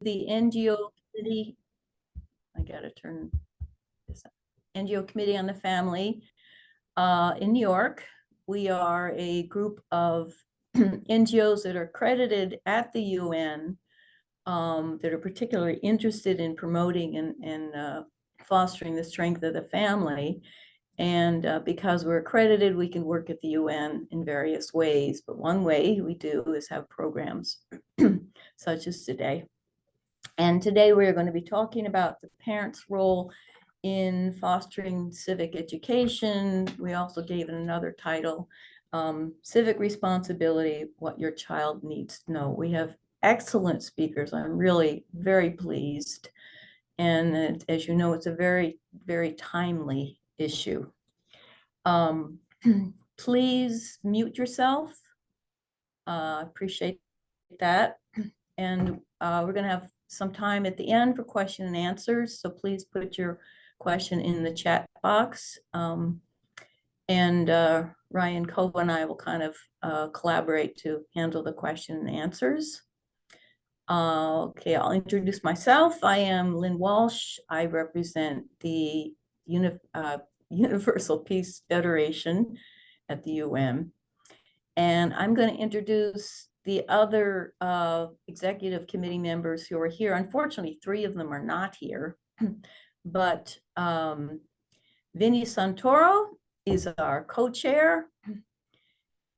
the NGO committee. I gotta turn this up. NGO Committee on the Family in New York. We are a group of NGOs that are accredited at the UN that are particularly interested in promoting and fostering the strength of the family. And because we're accredited, we can work at the UN in various ways. But one way we do is have programs such as today. And today we're going to be talking about the parents' role in fostering civic education. We also gave it another title, Civic Responsibility, What Your Child Needs to Know. We have excellent speakers. I'm really very pleased. And as you know, it's a very, very timely issue. Please mute yourself. Appreciate that. And we're going to have some time at the end for question and answers. So please put your question in the chat box. And Ryan Cova and I will kind of collaborate to handle the question and answers. Okay, I'll introduce myself. I am Lynn Walsh. I represent the Universal Peace Federation at the UN. And I'm going to introduce the other executive committee members who are here. Unfortunately, 3 of them are not here, but Vinny Santoro is our co-chair,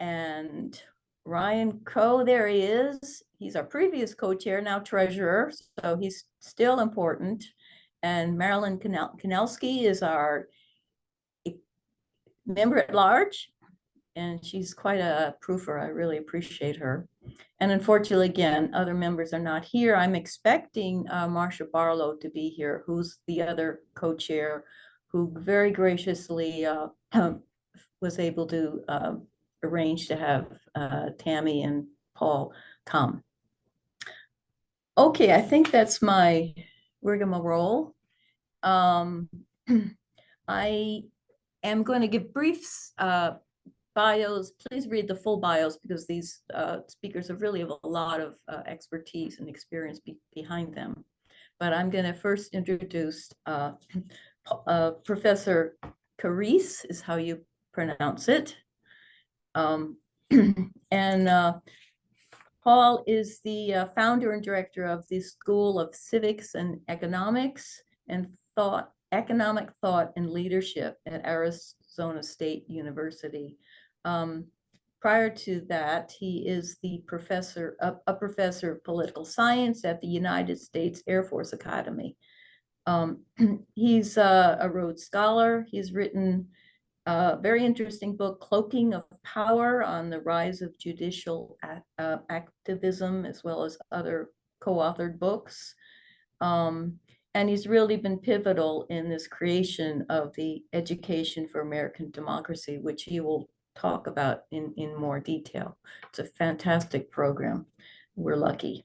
and Ryan Coe, there he is. He's our previous co-chair, now treasurer, so he's still important. And Marilyn Kanelski is our member at large, and she's quite a proofer. I really appreciate her. And unfortunately, again, other members are not here. I'm expecting Marcia Barlow to be here, who's the other co-chair, who very graciously was able to arrange to have Tammy and Paul come. Okay, I think that's my rigmarole. I am going to give brief bios. Please read the full bios because these speakers have really have a lot of expertise and experience behind them. But I'm going to first introduce Professor Carrese, is how you pronounce it. And Paul is the founder and director of the School of Civics and Economics and Economic Thought and Leadership at Arizona State University. Prior to that, he is the professor of political science at the United States Air Force Academy. He's a Rhodes Scholar. He's written a very interesting book, Cloaking of Power, on the rise of judicial activism, as well as other co-authored books. And he's really been pivotal in this creation of the Education for American Democracy, which he will talk about in more detail. It's a fantastic program. We're lucky.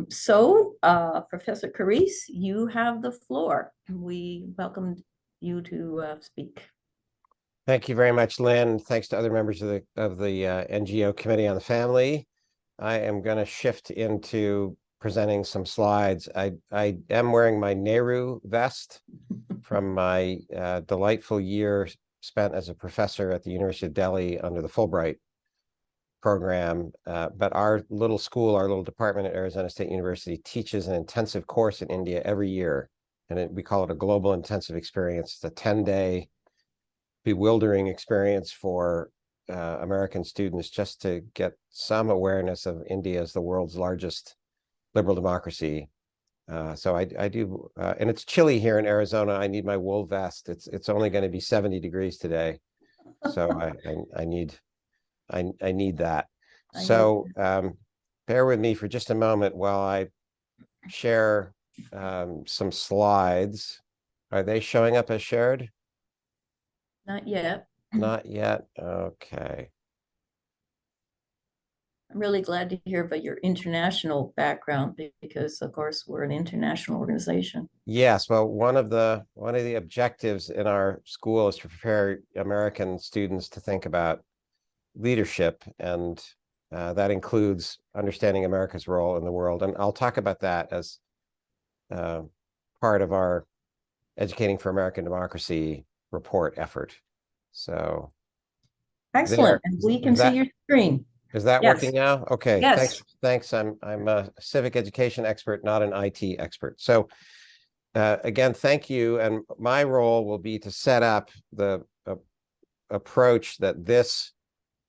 So Professor Carrese, you have the floor. We welcome you to speak. Thank you very much, Lynn. Thanks to other members of the NGO Committee on the Family. I am going to shift into presenting some slides. I am wearing my Nehru vest from my delightful year spent as a professor at the University of Delhi under the Fulbright program. But our little school, our little department at Arizona State University teaches an intensive course in India every year. And we call it a global intensive experience. It's a 10-day bewildering experience for American students just to get some awareness of India as the world's largest liberal democracy. So I do, and it's chilly here in Arizona. I need my wool vest. It's only going to be 70 degrees today, so I need that. So bear with me for just a moment while I share some slides. Are they showing up as shared? Not yet. Not yet. Okay. I'm really glad to hear about your international background because, of course, we're an international organization. Yes. Well, one of the objectives in our school is to prepare American students to think about leadership. And That includes understanding America's role in the world. And I'll talk about that as part of our Educating for American Democracy report effort. So Excellent. And we can see your screen. is that Yes. working now? Okay, Yes. thanks. I'm a civic education expert, not an IT expert. So again, thank you. And my role will be to set up the approach that this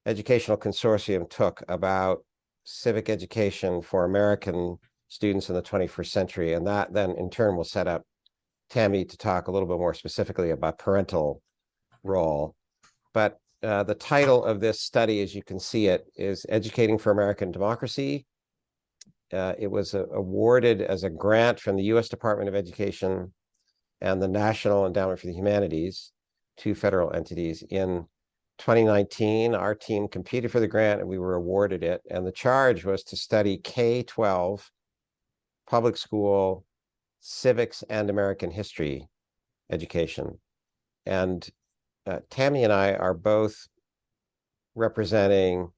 educational consortium took about civic education for American students in the 21st century. And that then in turn will set up Tammy to talk a little bit more specifically about parental role. But the title of this study, as you can see it, is Educating for American Democracy. It was awarded as a grant from the U.S. Department of Education and the National Endowment for the Humanities, two federal entities. In 2019, our team competed for the grant and we were awarded it. And the charge was to study K-12 public school civics and American history education. And Tammy and I are both representing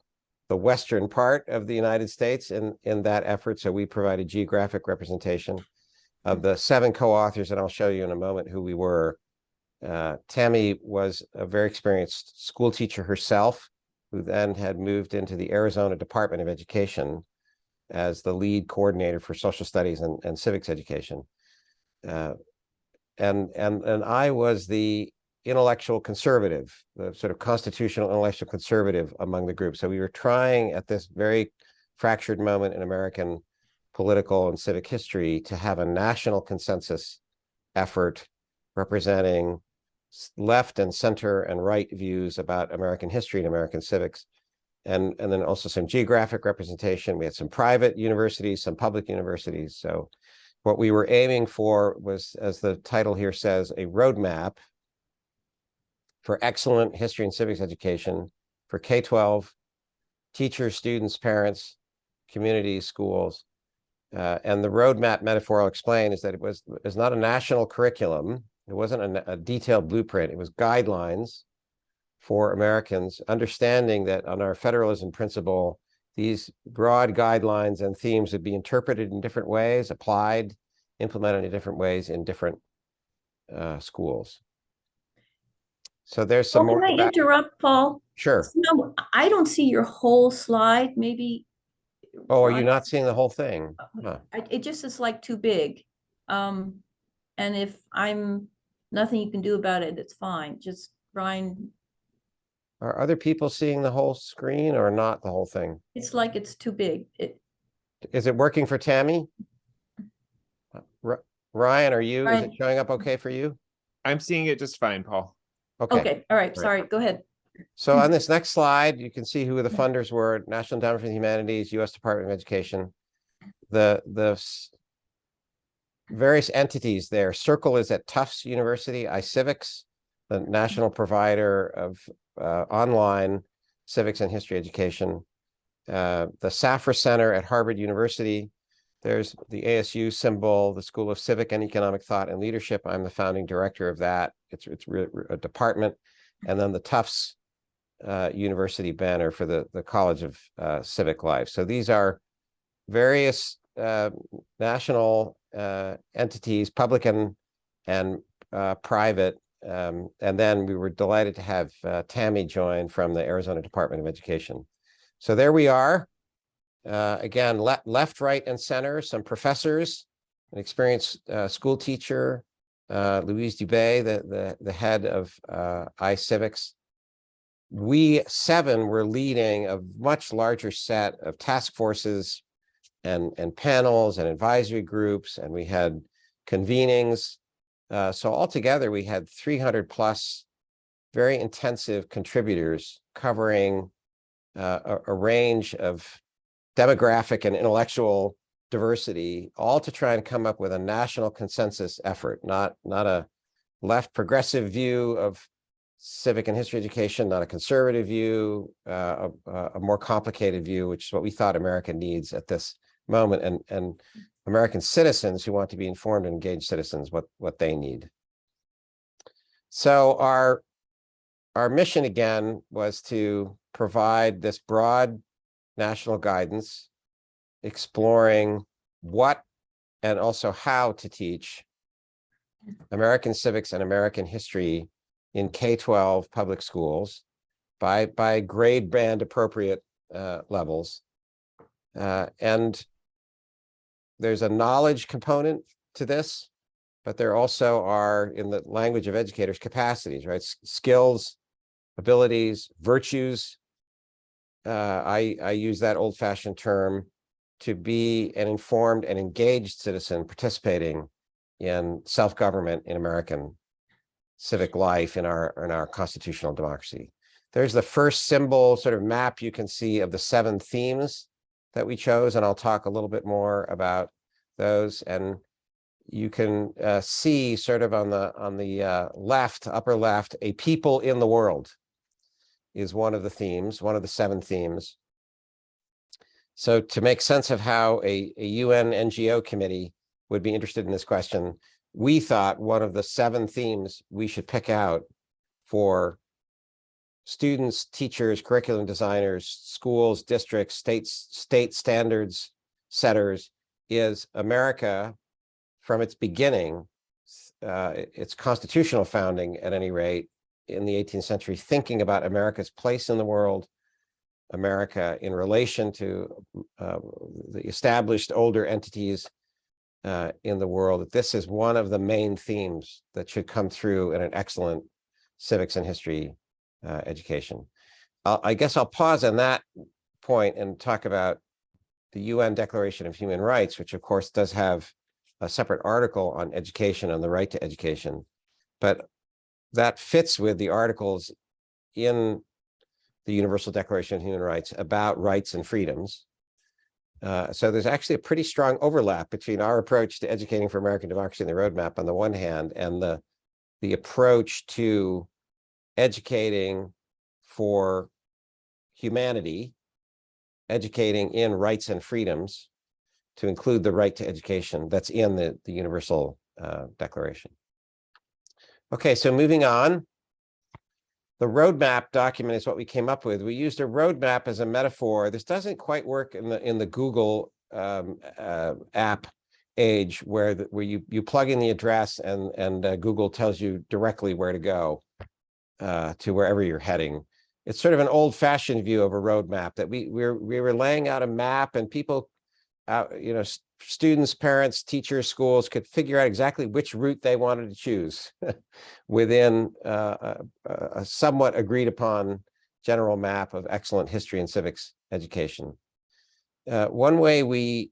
the western part of the United States in that effort. So we provided geographic representation of the 7 co-authors, and I'll show you in a moment who we were. Tammy was a very experienced school teacher herself, who then had moved into the Arizona Department of Education as the lead coordinator for social studies and civics education. And I was the intellectual conservative, the sort of constitutional intellectual conservative among the group. So we were trying at this very fractured moment in American political and civic history to have a national consensus effort representing left and center and right views about American history and American civics. And then also some geographic representation. We had some private universities, some public universities. So what we were aiming for was, as the title here says, a roadmap for excellent history and civics education for K-12 teachers, students, parents, communities, schools. And the roadmap metaphor I'll explain is that it was not a national curriculum. It wasn't a detailed blueprint. It was guidelines for Americans, understanding that on our federalism principle, these broad guidelines and themes would be interpreted in different ways, applied, implemented in different ways in different schools. So there's some more. Can I interrupt, Paul? Sure. No, I don't see your whole slide. Maybe. Oh, are you not seeing the whole thing? Huh. It just is like too big. And if I'm nothing you can do about it, it's fine. Just Brian. Are other people seeing the whole screen or not the whole thing? It's like it's too big. Is it working for Tammy? Ryan, are you? Ryan. Is it showing up okay for you? I'm seeing it just fine, Paul. Okay. All right. Sorry. Go ahead. So on this next slide, you can see who the funders were: National Endowment for the Humanities, U.S. Department of Education. The various entities there. Circle is at Tufts University, iCivics, the national provider of online civics and history education. The Safra Center at Harvard University. There's the ASU symbol, the School of Civic and Economic Thought and Leadership. I'm the founding director of that. It's a department. And then the Tufts University banner for the College of Civic Life. So these are various national entities, public and private. And then we were delighted to have Tammy join from the Arizona Department of Education. So there we are. Again, left, right, and center, some professors, an experienced school teacher, Louise Dubé, the head of iCivics. We 7 were leading a much larger set of task forces and panels and advisory groups, and we had convenings. So altogether, we had 300 plus very intensive contributors covering a range of demographic and intellectual diversity, all to try and come up with a national consensus effort, not a left progressive view of civic and history education, not a conservative view, a more complicated view, which is what we thought America needs at this moment, and American citizens who want to be informed and engaged citizens, what they need. So our mission again was to provide this broad national guidance exploring what and also how to teach American civics and American history in K-12 public schools by grade band appropriate levels. And there's a knowledge component to this, but there also are, in the language of educators, capacities, right? Skills, abilities, virtues. I use that old-fashioned term to be an informed and engaged citizen participating in self-government in American civic life in our constitutional democracy. There's the first symbol sort of map you can see of the 7 themes that we chose, and I'll talk a little bit more about those. And you can see sort of on the left, upper left, a people in the world is one of the themes, one of the 7 themes. So to make sense of how a UN NGO committee would be interested in this question, we thought one of the 7 themes we should pick out for students, teachers, curriculum designers, schools, districts, state standards setters is America from its beginning, its constitutional founding at any rate in the 18th century, thinking about America's place in the world, America in relation to the established older entities in the world. This is one of the main themes that should come through in an excellent civics and history education. I guess I'll pause on that point and talk about the UN Declaration of Human Rights, which of course does have a separate article on education and the right to education, but that fits with the articles in the Universal Declaration of Human Rights about rights and freedoms. So there's actually a pretty strong overlap between our approach to educating for American democracy and the roadmap on the one hand, and the approach to educating for humanity, educating in rights and freedoms, to include the right to education that's in the Universal Declaration. Okay, so moving on. The roadmap document is what we came up with. We used a roadmap as a metaphor. This doesn't quite work in the Google app age where you plug in the address and Google tells you directly where to go to wherever you're heading. It's sort of an old-fashioned view of a roadmap that we were laying out a map, and people, students, parents, teachers, schools could figure out exactly which route they wanted to choose within a somewhat agreed upon general map of excellent history and civics education. One way we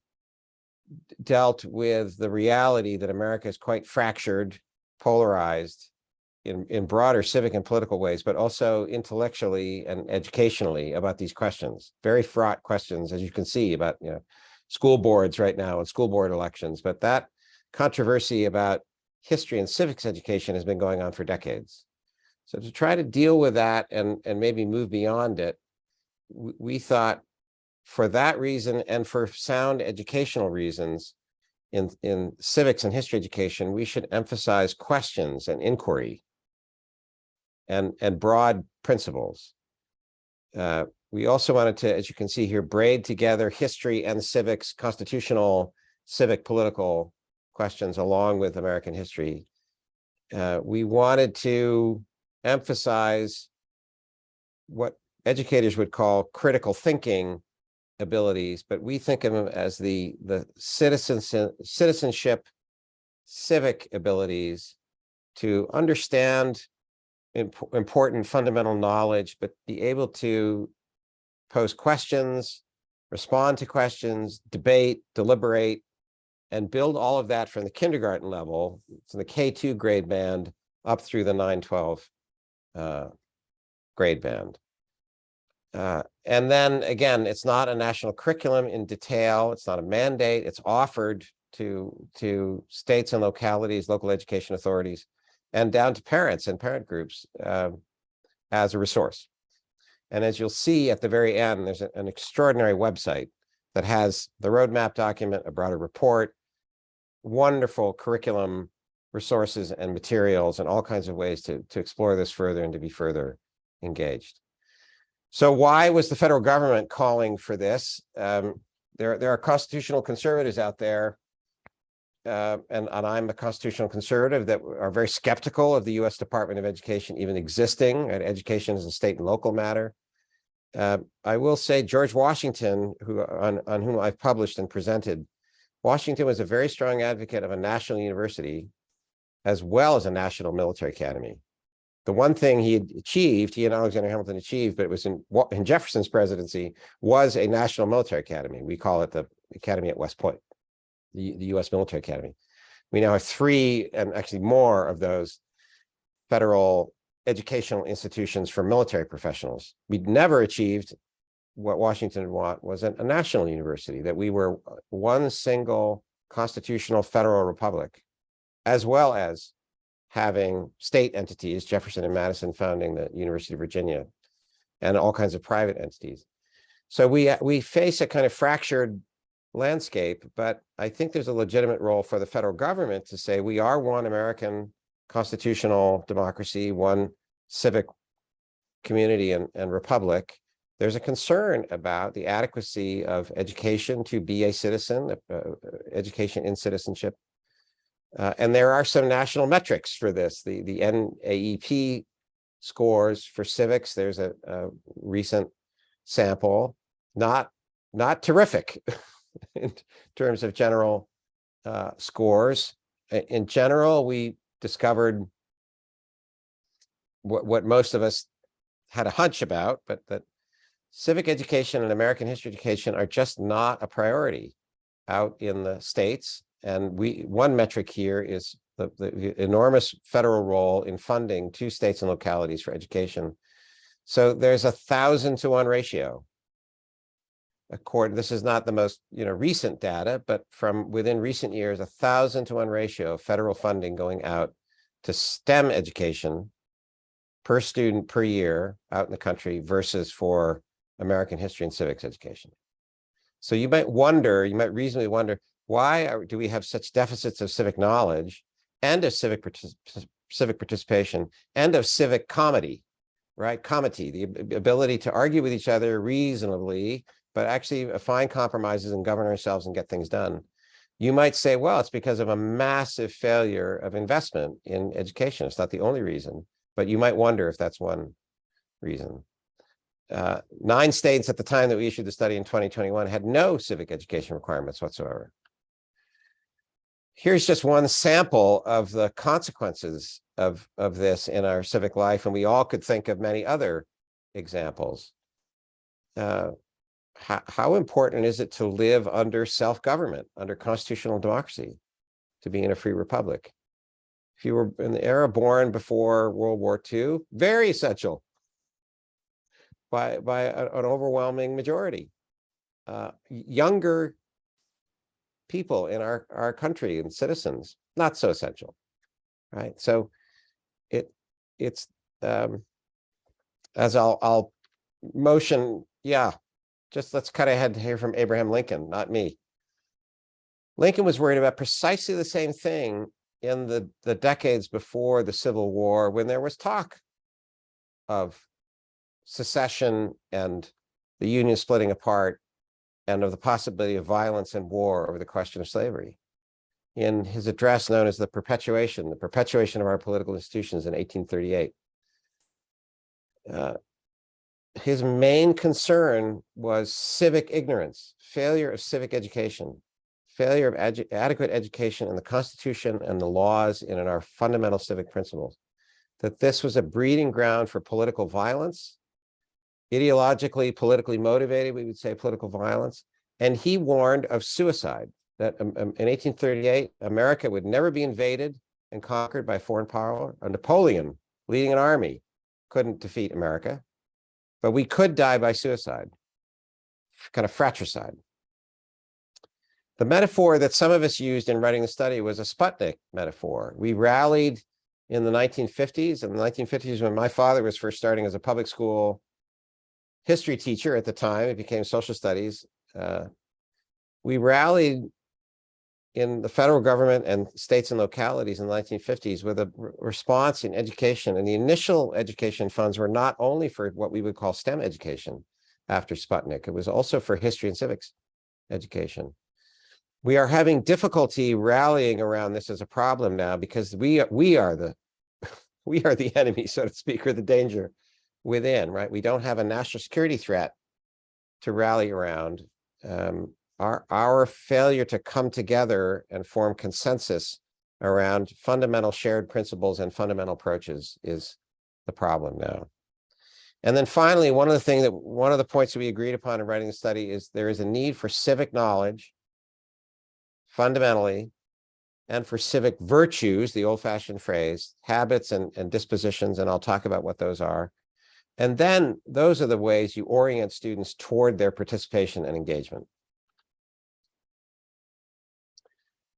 dealt with the reality that America is quite fractured, polarized in broader civic and political ways, but also intellectually and educationally about these questions. Very fraught questions, as you can see, about school boards right now and school board elections. But that controversy about history and civics education has been going on for decades. So to try to deal with that and maybe move beyond it, we thought for that reason and for sound educational reasons in civics and history education, we should emphasize questions and inquiry and broad principles. We also wanted to, as you can see here, braid together history and civics, constitutional, civic, political questions along with American history. We wanted to emphasize what educators would call critical thinking abilities, but we think of them as the citizenship, civic abilities to understand important fundamental knowledge, but be able to pose questions, respond to questions, debate, deliberate, and build all of that from the kindergarten level, so the K2 grade band, up through the 9-12 grade band. And then again, it's not a national curriculum in detail. It's not a mandate. It's offered to states and localities, local education authorities, and down to parents and parent groups as a resource. And as you'll see at the very end, there's an extraordinary website that has the roadmap document, a broader report, wonderful curriculum resources and materials, and all kinds of ways to explore this further and to be further engaged. So why was the federal government calling for this? There are constitutional conservatives out there, and I'm a constitutional conservative, that are very skeptical of the U.S. Department of Education even existing, and education is a state and local matter. I will say George Washington, on whom I've published and presented, Washington was a very strong advocate of a national university as well as a national military academy. The one thing he had achieved, he and Alexander Hamilton achieved, but it was in Jefferson's presidency, was a national military academy. We call it the Academy at West Point, the U.S. Military Academy. We now have 3 and actually more of those federal educational institutions for military professionals. We'd never achieved what Washington wanted, was a national university, that we were one single constitutional federal republic, as well as having state entities, Jefferson and Madison founding the University of Virginia, and all kinds of private entities. So we face a kind of fractured landscape, but I think there's a legitimate role for the federal government to say we are one American constitutional democracy, one civic community and republic. There's a concern about the adequacy of education to be a citizen, education in citizenship. And there are some national metrics for this. The NAEP scores for civics, there's a recent sample, not terrific in terms of general scores. In general, we discovered what most of us had a hunch about, but that civic education and American history education are just not a priority out in the states. And one metric here is the enormous federal role in funding 2 states and localities for education. So there's a 1,000-to-1 ratio. This is not the most recent data, but from within recent years, 1,000-to-1 ratio of federal funding going out to STEM education per student per year out in the country versus for American history and civics education. So you might reasonably wonder, why do we have such deficits of civic knowledge and of civic participation and of civic comity, right? Comity, the ability to argue with each other reasonably, but actually find compromises and govern ourselves and get things done. You might say, well, it's because of a massive failure of investment in education. It's not the only reason, but you might wonder if that's one reason. 9 states at the time that we issued the study in 2021 had no civic education requirements whatsoever. Here's just one sample of the consequences of this in our civic life, and we all could think of many other examples. How important is it to live under self-government, under constitutional democracy, to be in a free republic? If you were in the era born before World War II, very essential by an overwhelming majority. Younger people in our country and citizens, not so essential, right? So it's as I'll motion, just let's cut ahead to hear from Abraham Lincoln, not me. Lincoln was worried about precisely the same thing in the decades before the Civil War, when there was talk of secession and the Union splitting apart, and of the possibility of violence and war over the question of slavery. In his address known as the perpetuation of our political institutions in 1838, his main concern was civic ignorance, failure of civic education, failure of adequate education in the Constitution and the laws and in our fundamental civic principles, that this was a breeding ground for political violence, ideologically, politically motivated, we would say political violence. And he warned of suicide, that in 1838, America would never be invaded and conquered by foreign power. Napoleon, leading an army, couldn't defeat America, but we could die by suicide, kind of fratricide. The metaphor that some of us used in writing the study was a Sputnik metaphor. We rallied in the 1950s. In the 1950s, when my father was first starting as a public school history teacher at the time, it became social studies. We rallied in the federal government and states and localities in the 1950s with a response in education. And the initial education funds were not only for what we would call STEM education after Sputnik, it was also for history and civics education. We are having difficulty rallying around this as a problem now because we are the enemy, so to speak, or the danger within, right? We don't have a national security threat to rally around. Our failure to come together and form consensus around fundamental shared principles and fundamental approaches is the problem now. And then finally, one of the points that we agreed upon in writing the study is there is a need for civic knowledge, fundamentally, and for civic virtues, the old-fashioned phrase, habits and dispositions, and I'll talk about what those are. And then those are the ways you orient students toward their participation and engagement.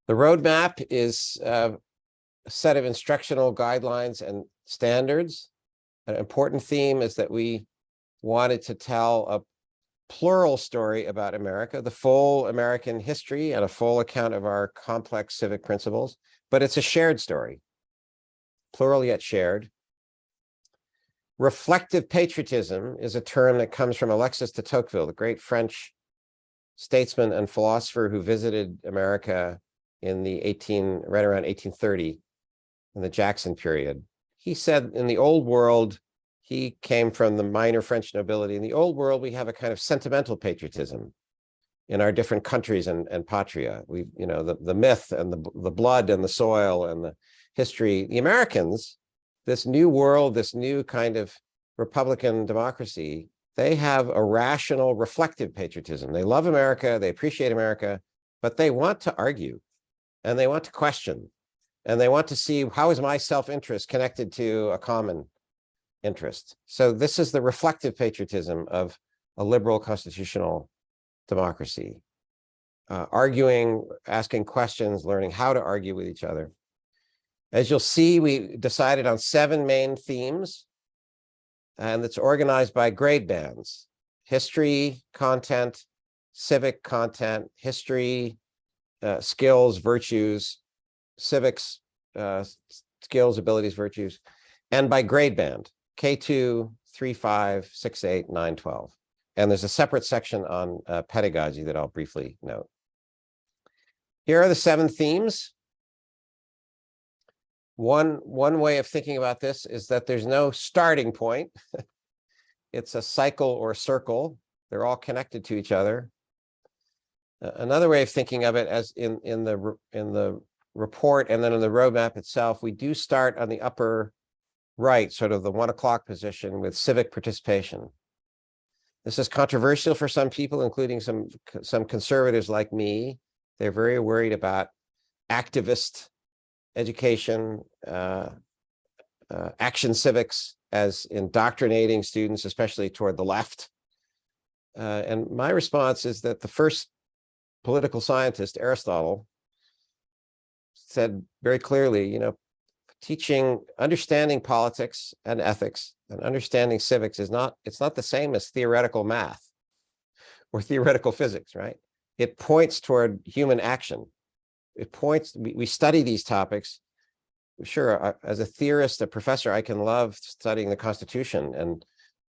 The roadmap is a set of instructional guidelines and standards. An important theme is that we wanted to tell a plural story about America, the full American history and a full account of our complex civic principles, but it's a shared story, plural yet shared. Reflective patriotism is a term that comes from Alexis de Tocqueville, the great French statesman and philosopher who visited America in the right around 1830 in the Jackson period. He said in the old world, he came from the minor French nobility. In the old world, we have a kind of sentimental patriotism in our different countries and patria. We, the myth and the blood and the soil and the history. The Americans, this new world, this new kind of Republican democracy, they have a rational, reflective patriotism. They love America, they appreciate America, but they want to argue and they want to question and they want to see how is my self-interest connected to a common interest. So this is the reflective patriotism of a liberal constitutional democracy. Arguing, asking questions, learning how to argue with each other. As you'll see, we decided on 7 main themes, and it's organized by grade bands: history content, civic content, history, skills, virtues, civics, skills, abilities, virtues, and by grade band, K2, 3, 5, 6, 8, 9, 12. And there's a separate section on pedagogy that I'll briefly note. Here are the 7 themes. One way of thinking about this is that there's no starting point. It's a cycle or a circle. They're all connected to each other. Another way of thinking of it, as in the report and then in the roadmap itself, we do start on the upper right, sort of the 1 o'clock position with civic participation. This is controversial for some people, including some conservatives like me. They're very worried about activist education, action civics as indoctrinating students, especially toward the left. And my response is that the first political scientist, Aristotle, said very clearly, understanding politics and ethics and understanding civics it's not the same as theoretical math or theoretical physics, right? It points toward human action. We study these topics. Sure, as a theorist, a professor, I can love studying the Constitution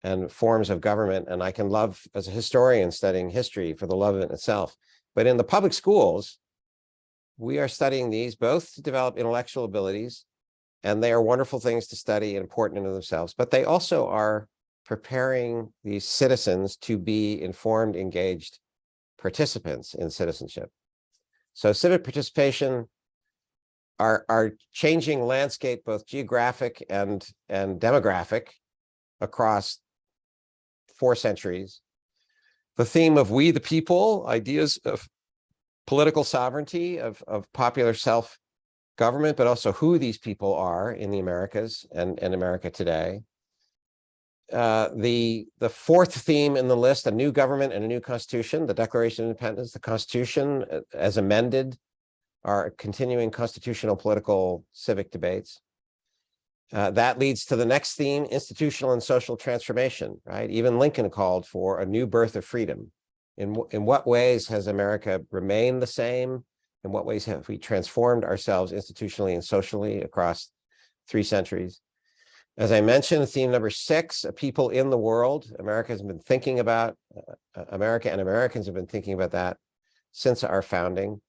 and forms of government, and I can love, as a historian, studying history for the love of it itself. But in the public schools, we are studying these both to develop intellectual abilities, and they are wonderful things to study and important in themselves, but they also are preparing these citizens to be informed, engaged participants in citizenship. So civic participation, are changing landscape, both geographic and demographic, across 4 centuries. The theme of we the people, ideas of political sovereignty, of popular self-government, but also who these people are in the Americas and America today. The 4th theme in the list, a new government and a new constitution, the Declaration of Independence, the Constitution as amended, are continuing constitutional, political, civic debates. That leads to the next theme, institutional and social transformation, right? Even Lincoln called for a new birth of freedom. In what ways has America remained the same? In what ways have we transformed ourselves institutionally and socially across 3 centuries? As I mentioned, theme number 6, a people in the world. America has been thinking about, America and Americans have been thinking about that since our founding.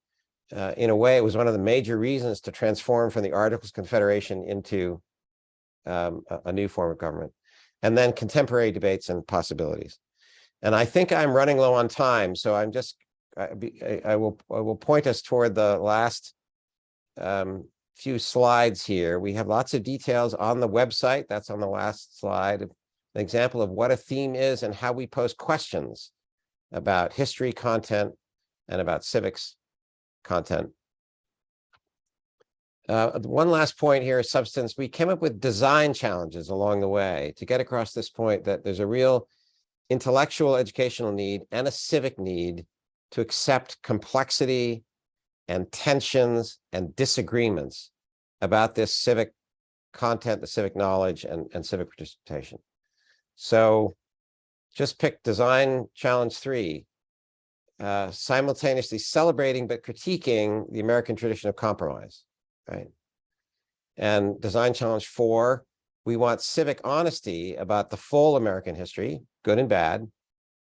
In a way, it was one of the major reasons to transform from the Articles of Confederation into a new form of government. And then contemporary debates and possibilities. And I think I'm running low on time, so I'm just, I will point us toward the last few slides here. We have lots of details on the website. That's on the last slide. An example of what a theme is and how we pose questions about history content and about civics content. One last point here is substance. We came up with design challenges along the way to get across this point that there's a real intellectual educational need and a civic need to accept complexity and tensions and disagreements about this civic content, the civic knowledge, and civic participation. So just pick design challenge 3, simultaneously celebrating but critiquing the American tradition of compromise, right? And design challenge 4, we want civic honesty about the full American history, good and bad,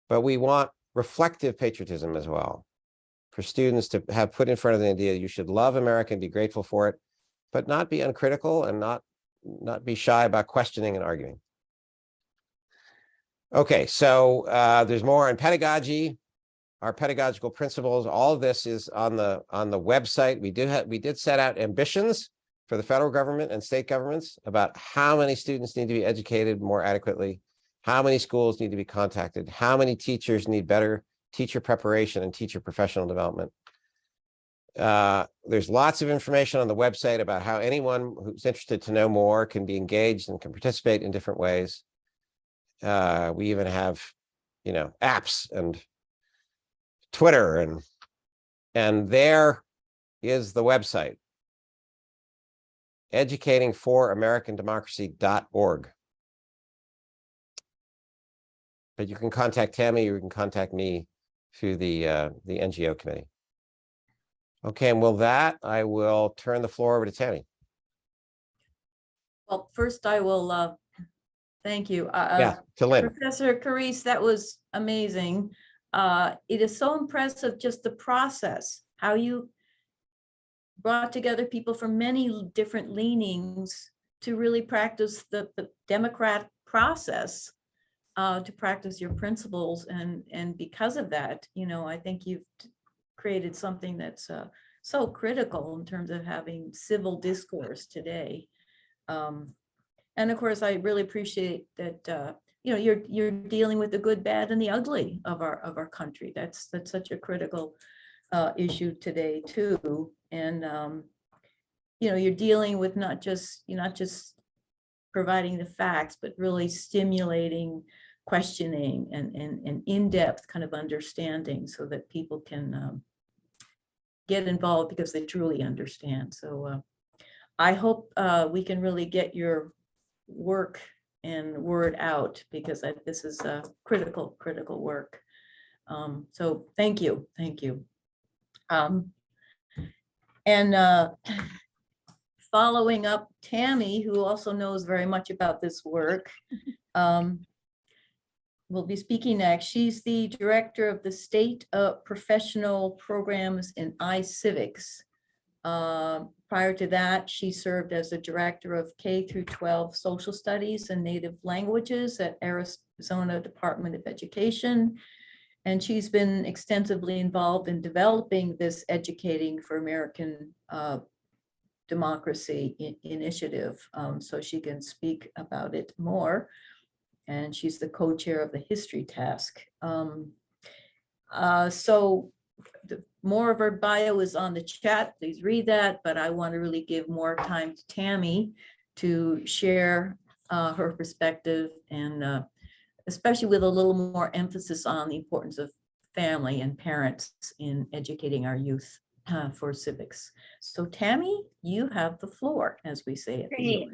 but we want reflective patriotism as well, for students to have put in front of the idea you should love America and be grateful for it, but not be uncritical and not be shy about questioning and arguing. Okay, so there's more on pedagogy, our pedagogical principles. All of this is on the website. We did set out ambitions for the federal government and state governments about how many students need to be educated more adequately, how many schools need to be contacted, how many teachers need better teacher preparation and teacher professional development. There's lots of information on the website about how anyone who's interested to know more can be engaged and can participate in different ways. We even have, apps and Twitter, and there is the website, educatingforamericandemocracy.org. But you can contact Tammy, or you can contact me through the NGO committee. Okay, and with that, I will turn the floor over to Tammy. Well, first I will thank you. Yeah, to Lynn. Professor Carrese, that was amazing. It is so impressive, just the process, how you brought together people from many different leanings to really practice the democratic process, to practice your principles. And because of that, I think you've created something that's so critical in terms of having civil discourse today. And of course, I really appreciate that you're dealing with the good, bad, and the ugly of our country. That's such a critical issue today too. And you're dealing with not just providing the facts, but really stimulating questioning and in-depth kind of understanding, so that people can get involved because they truly understand. So I hope we can really get your work and word out, because this is a critical work. So thank you. And following up Tammy, who also knows very much about this work, will be speaking next. She's the director of the State Professional Programs in Civics. Prior to that, she served as the director of K-12 Social Studies and Native Languages at Arizona Department of Education. And she's been extensively involved in developing this Educating for American Democracy initiative, so she can speak about it more. And she's the co-chair of the history task. So more of her bio is on the chat. Please read that, but I want to really give more time to Tammy to share her perspective, and especially with a little more emphasis on the importance of family and parents in educating our youth for civics. So Tammy, you have the floor, as we say it. Great.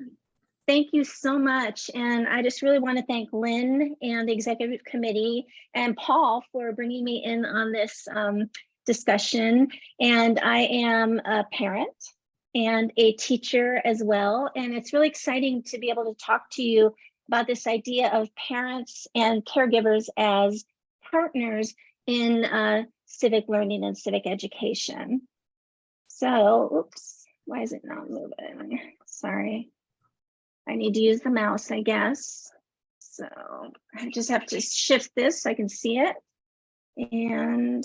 Thank you so much. And I just really want to thank Lynn and the executive committee and Paul for bringing me in on this discussion. And I am a parent and a teacher as well. And it's really exciting to be able to talk to you about this idea of parents and caregivers as partners in civic learning and civic education. So, oops, why is it not moving? Sorry. I need to use the mouse, I guess. So I just have to shift this so I can see it. And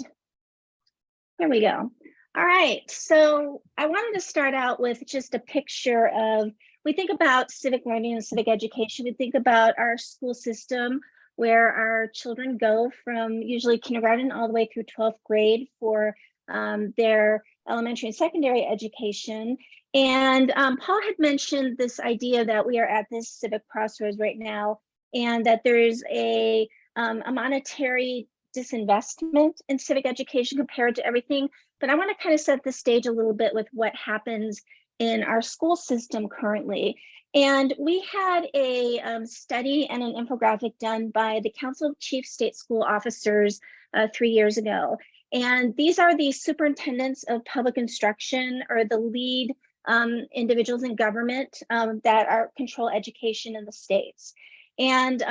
there we go. All right, so I wanted to start out with just a picture of, we think about civic learning and civic education. We think about our school system where our children go from usually kindergarten all the way through 12th grade for their elementary and secondary education. And Paul had mentioned this idea that we are at this civic crossroads right now, and that there is a monetary disinvestment in civic education compared to everything. But I want to kind of set the stage a little bit with what happens in our school system currently. And we had a study and an infographic done by the Council of Chief State School Officers 3 years ago. And these are the superintendents of public instruction, or the lead individuals in government that control education in the states. And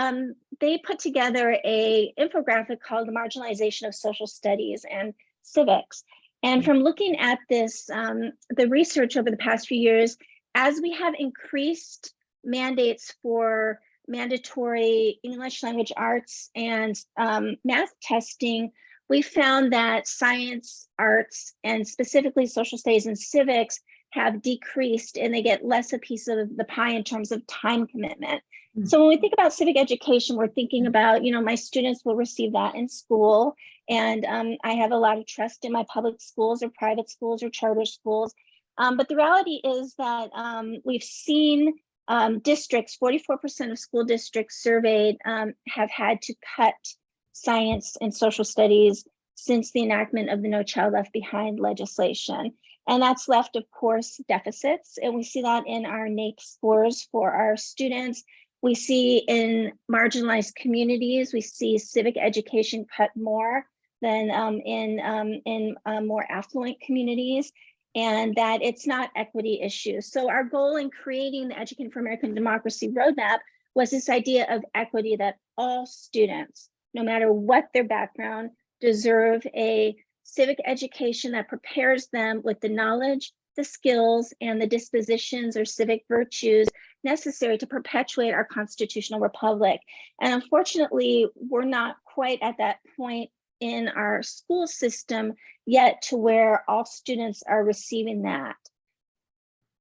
they put together a infographic called The Marginalization of Social Studies and Civics. And from looking at this, the research over the past few years, as we have increased mandates for mandatory English language arts and math testing, we found that science, arts, and specifically social studies and civics have decreased, and they get less a piece of the pie in terms of time commitment. So when we think about civic education, we're thinking about, my students will receive that in school. And I have a lot of trust in my public schools or private schools or charter schools. But the reality is that we've seen districts, 44% of school districts surveyed have had to cut science and social studies since the enactment of the No Child Left Behind legislation. And that's left, of course, deficits. And we see that in our NAEP scores for our students. We see in marginalized communities, we see civic education cut more than in more affluent communities, and that it's not equity issues. So our goal in creating the Educating for American Democracy roadmap was this idea of equity, that all students, no matter what their background, deserve a civic education that prepares them with the knowledge, the skills, and the dispositions or civic virtues necessary to perpetuate our constitutional republic. And unfortunately, we're not quite at that point in our school system yet to where all students are receiving that.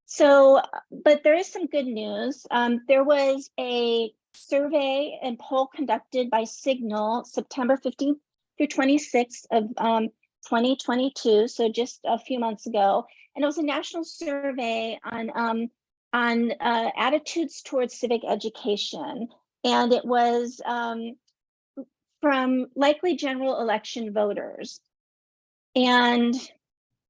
So, but there is some good news. There was a survey and poll conducted by Signal September 15th through 26th of 2022, so just a few months ago. And it was a national survey on attitudes towards civic education. And it was from likely general election voters. And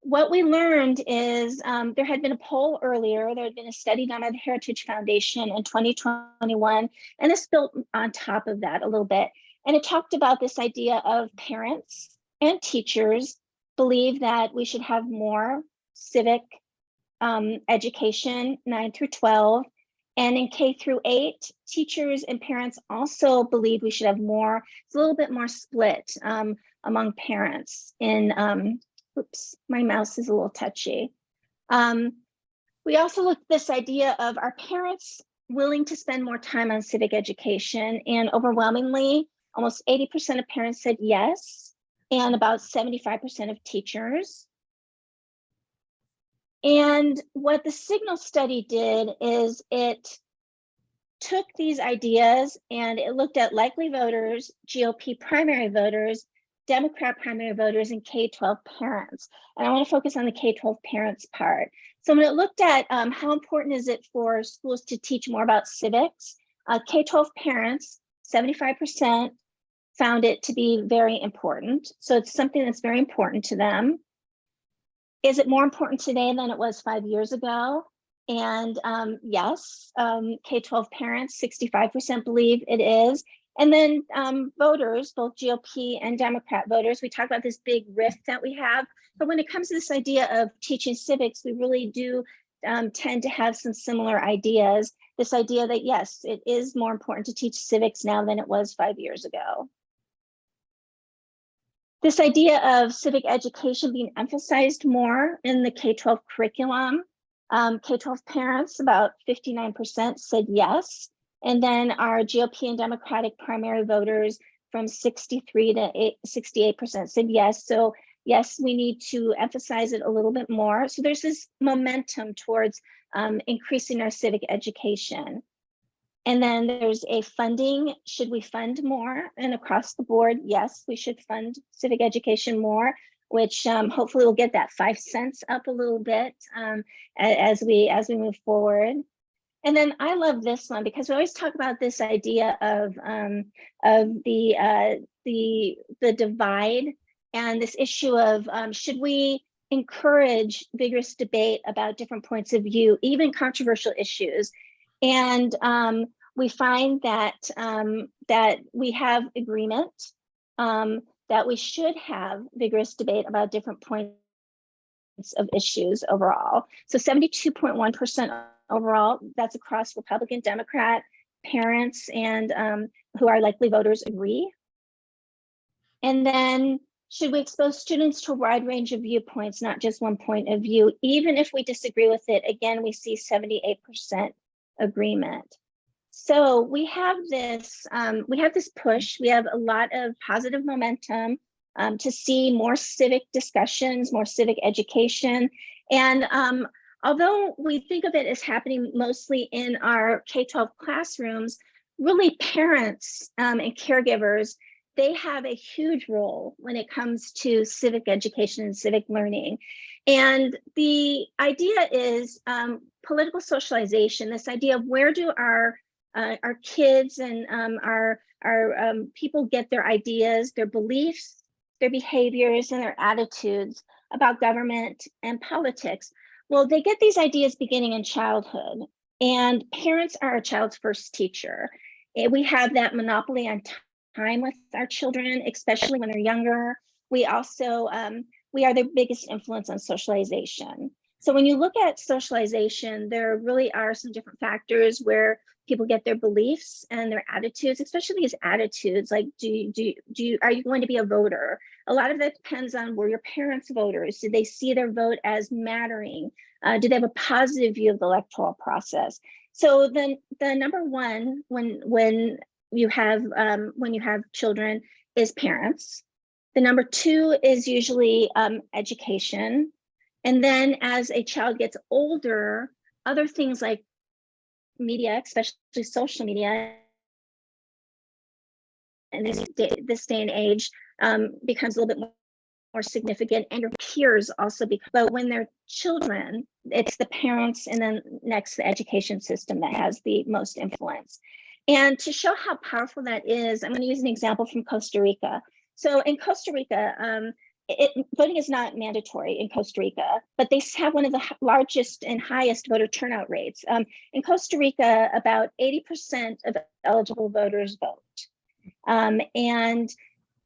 what we learned is there had been a poll earlier, there had been a study done by the Heritage Foundation in 2021, and this built on top of that a little bit. And it talked about this idea of parents and teachers believe that we should have more civic education, 9 through 12. And in K through 8, teachers and parents also believe we should have more. It's a little bit more split among parents. Oops, my mouse is a little touchy. We also looked at this idea of, are parents willing to spend more time on civic education? And overwhelmingly, almost 80% of parents said yes, and about 75% of teachers. And what the Signal study did is it took these ideas and it looked at likely voters, GOP primary voters, Democrat primary voters, and K-12 parents. And I want to focus on the K-12 parents part. So when it looked at how important is it for schools to teach more about civics, K-12 parents, 75% found it to be very important. So it's something that's very important to them. Is it more important today than it was 5 years ago? And yes, K-12 parents, 65% believe it is. And then voters, both GOP and Democrat voters, we talk about this big rift that we have. But when it comes to this idea of teaching civics, we really do tend to have some similar ideas. This idea that, yes, it is more important to teach civics now than it was 5 years ago. This idea of civic education being emphasized more in the K-12 curriculum. K-12 parents, about 59% said yes. And then our GOP and Democratic primary voters from 63 to 68% said yes. So yes, we need to emphasize it a little bit more. So there's this momentum towards increasing our civic education. And then there's a funding. Should we fund more? And across the board, yes, we should fund civic education more, which hopefully will get that 5 cents up a little bit as we move forward. And then I love this one because we always talk about this idea of the divide and this issue of should we encourage vigorous debate about different points of view, even controversial issues. And we find that that we have agreement that we should have vigorous debate about different points of issues overall. So 72.1% overall, that's across Republican, Democrat, parents, and who are likely voters agree. And then should we expose students to a wide range of viewpoints, not just one point of view, even if we disagree with it? Again, we see 78% agreement. So we have this push. We have a lot of positive momentum to see more civic discussions, more civic education. And although we think of it as happening mostly in our K-12 classrooms, really parents and caregivers, they have a huge role when it comes to civic education and civic learning. And the idea is political socialization, this idea of where do our kids and our people get their ideas, their beliefs, their behaviors, and their attitudes about government and politics. Well, they get these ideas beginning in childhood, and parents are a child's first teacher. We have that monopoly on time with our children, especially when they're younger. We also, we are the biggest influence on socialization. So when you look at socialization, there really are some different factors where people get their beliefs and their attitudes, especially these attitudes, like are you going to be a voter? A lot of that depends on were your parents voters? Did they see their vote as mattering? Do they have a positive view of the electoral process? So then the number one when you have children is parents. The number two is usually education. And then as a child gets older, other things like media, especially social media, and this day and age becomes a little bit more significant, and your peers also but when they're children, it's the parents and then next the education system that has the most influence. And to show how powerful that is, I'm going to use an example from Costa Rica. So in Costa Rica, voting is not mandatory in Costa Rica, but they have one of the largest and highest voter turnout rates. In Costa Rica, about 80% of eligible voters vote. And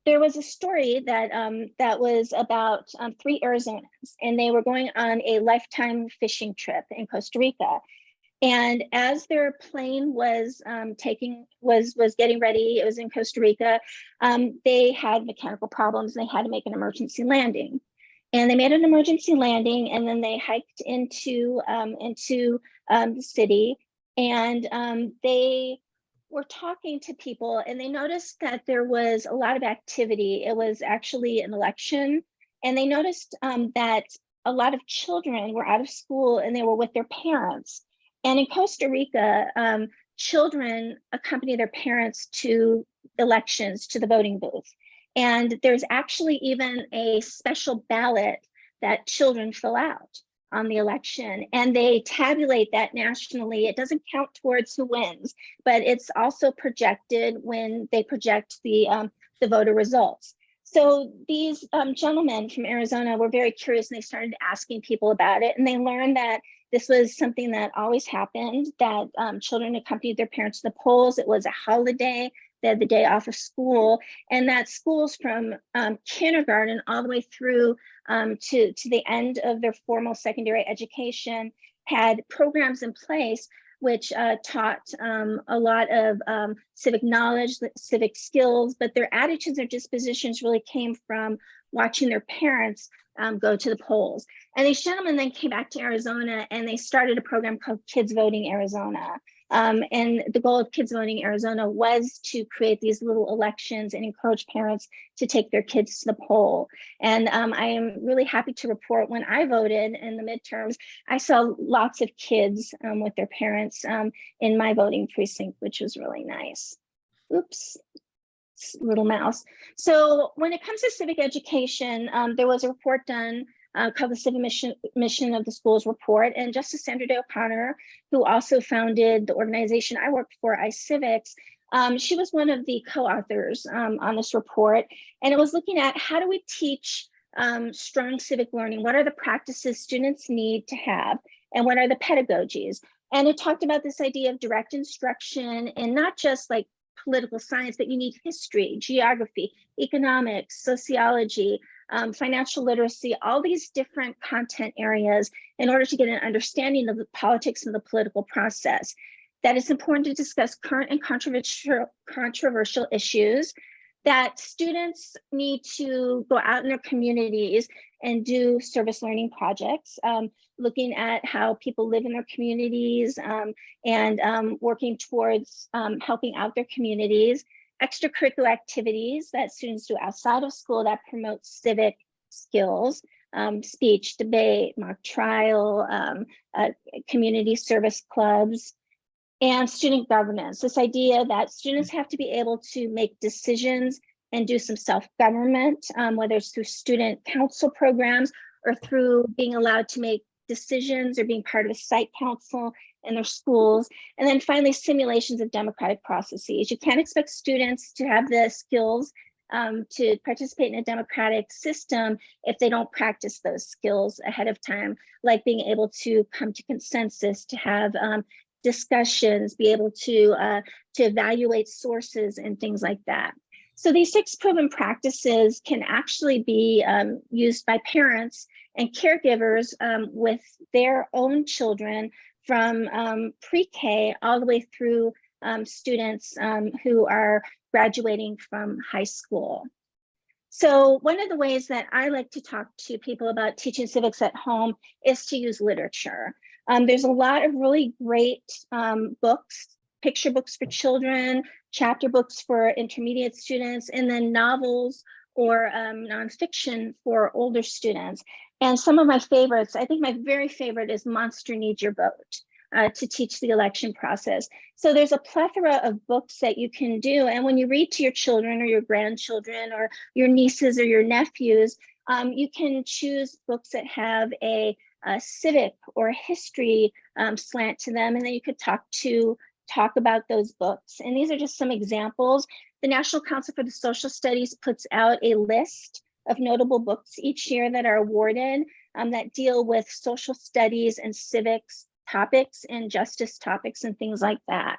there was a story that that was about 3 Arizonans, and they were going on a lifetime fishing trip in Costa Rica. And as their plane was getting ready, it was in Costa Rica, they had mechanical problems and they had to make an emergency landing. And they made an emergency landing, and then they hiked into the city, and they were talking to people, and they noticed that there was a lot of activity. It was actually an election, and they noticed that a lot of children were out of school and they were with their parents. And in Costa Rica, children accompany their parents to elections, to the voting booth. And there's actually even a special ballot that children fill out on the election, and they tabulate that nationally. It doesn't count towards who wins, but it's also projected when they project the voter results. So these gentlemen from Arizona were very curious, and they started asking people about it, and they learned that this was something that always happened, that children accompanied their parents to the polls. It was a holiday They had the day off of school, and that schools from kindergarten all the way through to the end of their formal secondary education had programs in place which taught a lot of civic knowledge, civic skills, but their attitudes or dispositions really came from watching their parents go to the polls. And these gentlemen then came back to Arizona and they started a program called Kids Voting Arizona. And the goal of Kids Voting Arizona was to create these little elections and encourage parents to take their kids to the poll. And I am really happy to report when I voted in the midterms, I saw lots of kids with their parents in my voting precinct, which was really nice. Oops, little mouse. So when it comes to civic education, there was a report done called the Civic Mission of the Schools Report, and Justice Sandra Day O'Connor, who also founded the organization I worked for, iCivics, she was one of the co-authors on this report, and it was looking at how do we teach strong civic learning? What are the practices students need to have, and what are the pedagogies? And it talked about this idea of direct instruction and not just like political science, but you need history, geography, economics, sociology, financial literacy, all these different content areas in order to get an understanding of the politics and the political process. That it's important to discuss current and controversial issues, that students need to go out in their communities and do service learning projects, looking at how people live in their communities and working towards helping out their communities. Extracurricular activities that students do outside of school that promote civic skills, speech, debate, mock trial, community service clubs, and student governance. This idea that students have to be able to make decisions and do some self-government, whether it's through student council programs or through being allowed to make decisions or being part of a site council in their schools. And then finally, simulations of democratic processes. You can't expect students to have the skills to participate in a democratic system if they don't practice those skills ahead of time, like being able to come to consensus, to have discussions, be able to evaluate sources and things like that. So these 6 proven practices can actually be used by parents and caregivers with their own children from pre-K all the way through students who are graduating from high school. So one of the ways that I like to talk to people about teaching civics at home is to use literature. There's a lot of really great books, picture books for children, chapter books for intermediate students, and then novels or nonfiction for older students. And some of my favorites, I think my very favorite is Monster Needs Your Vote to teach the election process. So there's a plethora of books that you can do. And when you read to your children or your grandchildren or your nieces or your nephews, you can choose books that have a civic or history slant to them, and then you could talk about those books. And these are just some examples. The National Council for the Social Studies puts out a list of notable books each year that are awarded that deal with social studies and civics topics and justice topics and things like that.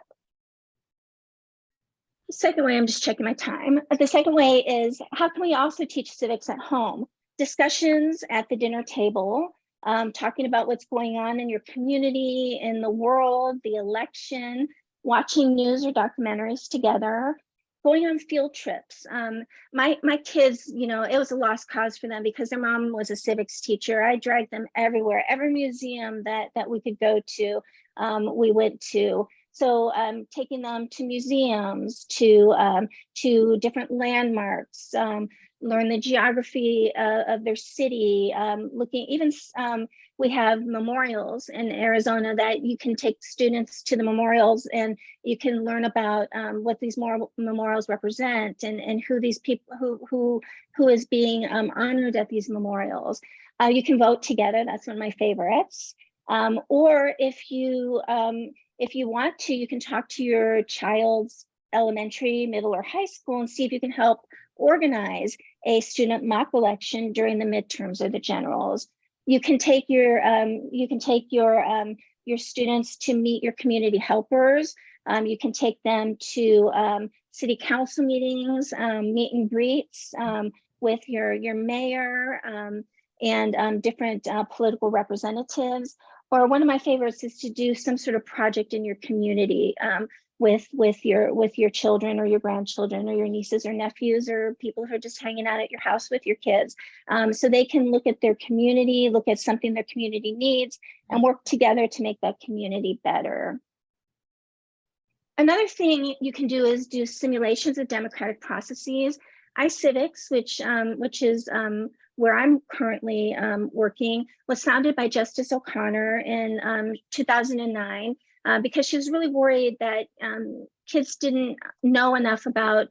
The second way, I'm just checking my time. The second way is, how can we also teach civics at home? Discussions at the dinner table, talking about what's going on in your community, in the world, the election, watching news or documentaries together, going on field trips. My kids, you know, it was a lost cause for them because their mom was a civics teacher. I dragged them everywhere, every museum that we could go to, we went to. So taking them to museums, to different landmarks, learn the geography of their city, looking even, we have memorials in Arizona that you can take students to the memorials and you can learn about what these memorials represent and who these people, who is being honored at these memorials. You can vote together, that's one of my favorites. Or if you want to, you can talk to your child's elementary, middle, or high school and see if you can help organize a student mock election during the midterms or the generals. You can take your students to meet your community helpers You can take them to city council meetings, meet and greets with your mayor and different political representatives. Or one of my favorites is to do some sort of project in your community with your children or your grandchildren or your nieces or nephews or people who are just hanging out at your house with your kids. So they can look at their community, look at something their community needs, and work together to make that community better. Another thing you can do is do simulations of democratic processes. iCivics, which is where I'm currently working, was founded by Justice O'Connor in 2009 because she was really worried that kids didn't know enough about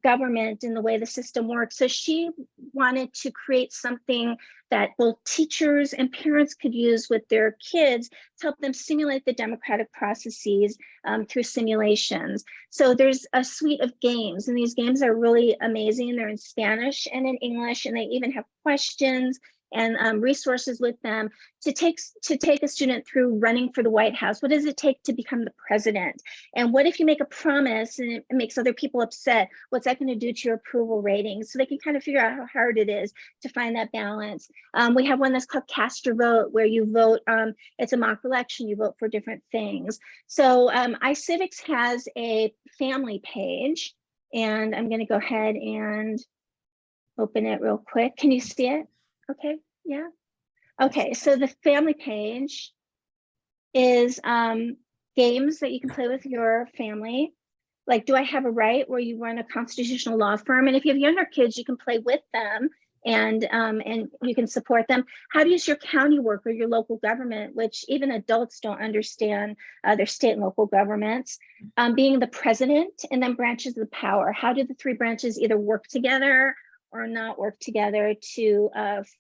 government and the way the system works. So she wanted to create something that both teachers and parents could use with their kids to help them simulate the democratic processes through simulations. So there's a suite of games, and these games are really amazing. They're in Spanish and in English, and they even have questions and resources with them to take a student through running for the White House. What does it take to become the president? And what if you make a promise and it makes other people upset? What's that going to do to your approval rating? So they can kind of figure out how hard it is to find that balance. We have one that's called Cast Your Vote, where you vote, it's a mock election, you vote for different things. So iCivics has a family page, and I'm going to go ahead and open it real quick. Can you see it? Okay, yeah. Okay, so the family page is games that you can play with your family. Like, do I have a right, where you run a constitutional law firm? And if you have younger kids, you can play with them and you can support them. How does your county work, or your local government, which even adults don't understand their state and local governments? Being the president, and then branches of the power. How do the three branches either work together or not work together to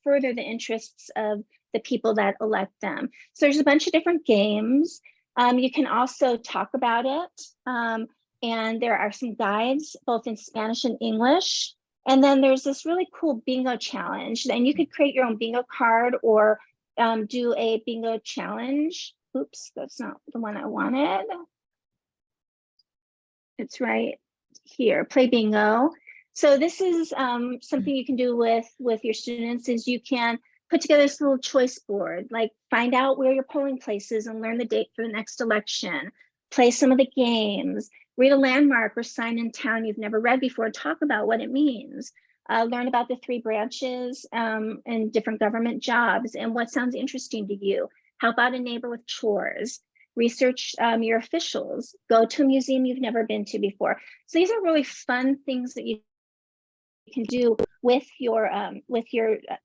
further the interests of the people that elect them? So there's a bunch of different games. You can also talk about it. And there are some guides, both in Spanish and English. And then there's this really cool bingo challenge. And you could create your own bingo card or do a bingo challenge. Oops, that's not the one I wanted. It's right here, play bingo. So this is something you can do with your students, is you can put together this little choice board, like find out where your polling place is and learn the date for the next election, play some of the games, read a landmark or sign in town you've never read before, and talk about what it means. Learn about the three branches and different government jobs and what sounds interesting to you. Help out a neighbor with chores. Research your officials. Go to a museum you've never been to before. So these are really fun things that you can do with your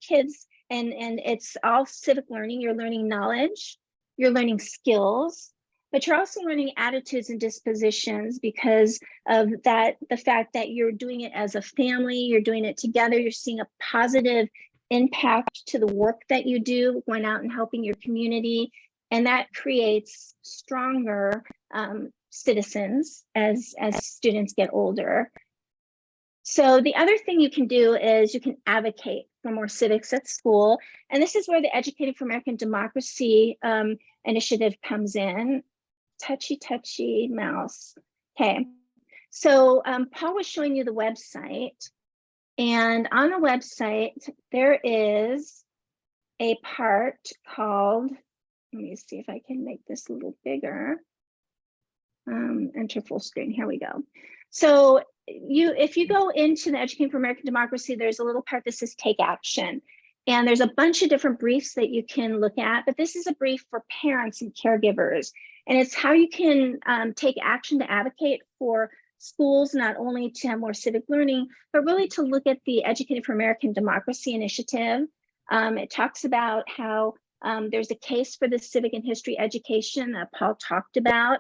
kids, and it's all civic learning. You're learning knowledge, you're learning skills, but you're also learning attitudes and dispositions because of that, the fact that you're doing it as a family, you're doing it together, you're seeing a positive impact to the work that you do, going out and helping your community, and that creates stronger citizens as students get older. So the other thing you can do is you can advocate for more civics at school. And this is where the Educating for American Democracy initiative comes in. Touchy mouse. Okay, so Paul was showing you the website. And on the website, there is a part called, let me see if I can make this a little bigger. Enter full screen, here we go. So if you go into the Educating for American Democracy, there's a little part that says take action. And there's a bunch of different briefs that you can look at, but this is a brief for parents and caregivers. And it's how you can take action to advocate for schools, not only to have more civic learning, but really to look at the Educating for American Democracy initiative. It talks about how there's a case for the civic and history education that Paul talked about.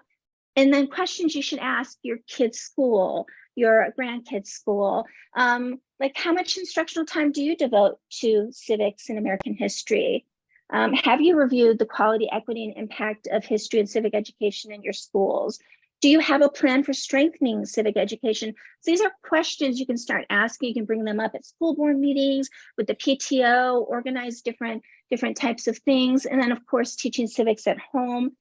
And then questions you should ask your kid's school, your grandkids' school. Like, how much instructional time do you devote to civics and American history? Have you reviewed the quality, equity, and impact of history and civic education in your schools? Do you have a plan for strengthening civic education? So these are questions you can start asking. You can bring them up at school board meetings, with the PTO, organize different types of things. And then, of course, teaching civics at home.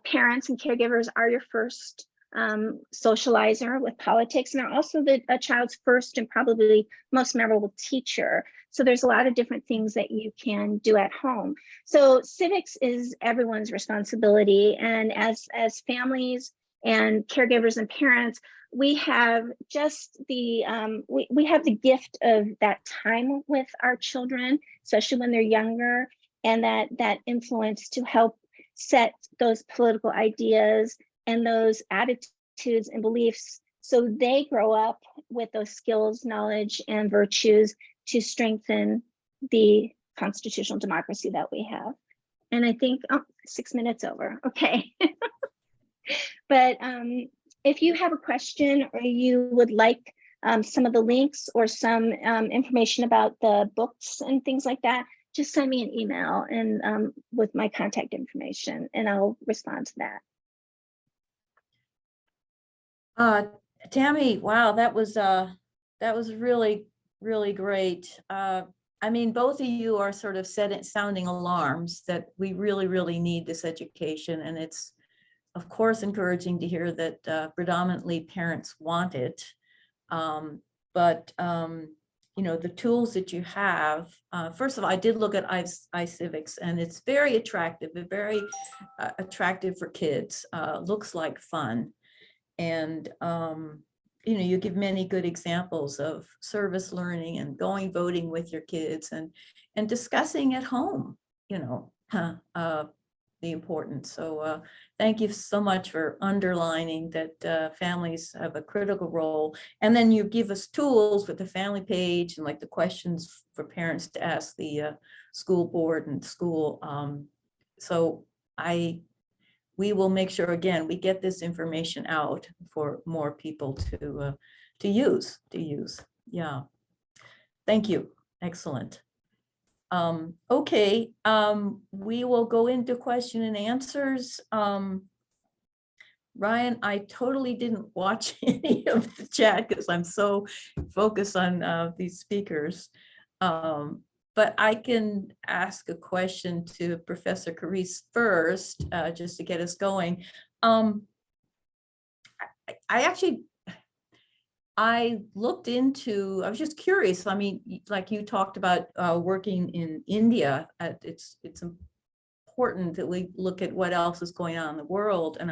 Parents and caregivers are your first socializer with politics, and they're also a child's first and probably most memorable teacher. So there's a lot of different things that you can do at home. So civics is everyone's responsibility, and as families and caregivers and parents, we have just the we have the gift of that time with our children, especially when they're younger, and that influence to help set those political ideas and those attitudes and beliefs so they grow up with those skills, knowledge, and virtues to strengthen the constitutional democracy that we have. And I think 6 minutes over. Okay. But if you have a question or you would like some of the links or some information about the books and things like that, just send me an email and with my contact information, and I'll respond to that. Tammy, wow, that was really, really great. I mean, both of you are sort of sounding alarms that we really, really need this education. And it's, of course, encouraging to hear that predominantly parents want it. But you know, the tools that you have, first of all, I did look at iCivics, and it's very attractive, very attractive for kids, looks like fun. And, you know, you give many good examples of service learning and going voting with your kids and discussing at home, you know, the importance. So thank you so much for underlining that families have a critical role. And then you give us tools with the family page and like the questions for parents to ask the school board and school. So we will make sure, again, we get this information out for more people to use. Yeah. Thank you. Excellent. Okay, we will go into question and answers. Ryan, I totally didn't watch any of the chat because I'm so focused on these speakers. But I can ask a question to Professor Carrese first, just to get us going. I looked into, I was just curious. I mean, like you talked about working in India, it's important that we look at what else is going on in the world. And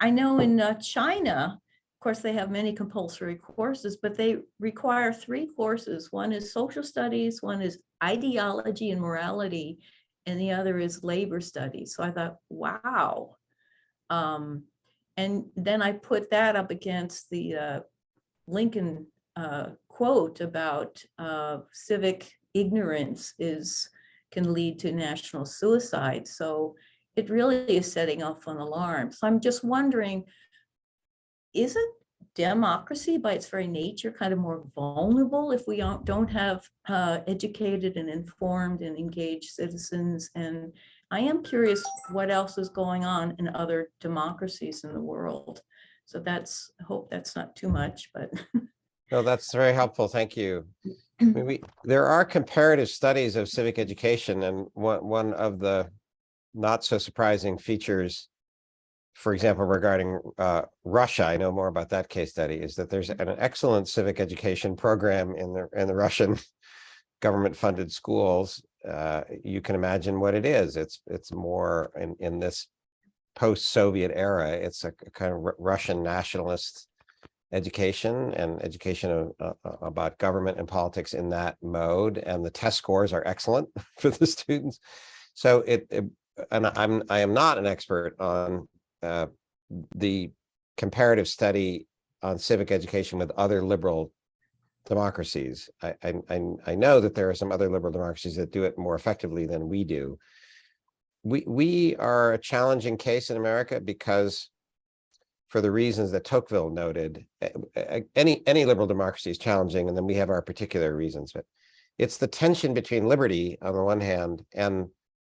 I know in China, of course, they have many compulsory courses, but they require 3 courses. One is social studies, one is ideology and morality, and the other is labor studies. So I thought, wow. And then I put that up against the Lincoln quote about civic ignorance can lead to national suicide. So it really is setting off an alarm. So I'm just wondering, isn't democracy by its very nature kind of more vulnerable if we don't have educated and informed and engaged citizens? And I am curious what else is going on in other democracies in the world. So I hope that's not too much, but. No, that's very helpful. Thank you. I mean, there are comparative studies of civic education, and one of the not so surprising features, for example, regarding Russia, I know more about that case study, is that there's an excellent civic education program in the Russian government-funded schools. You can imagine what it is. It's more in this post-Soviet era. It's a kind of Russian nationalist education and education about government and politics in that mode, and the test scores are excellent for the students. So I am not an expert on the comparative study on civic education with other liberal democracies. I know that there are some other liberal democracies that do it more effectively than we do. We are a challenging case in America because, for the reasons that Tocqueville noted, any liberal democracy is challenging, and then we have our particular reasons. But it's the tension between liberty on the one hand and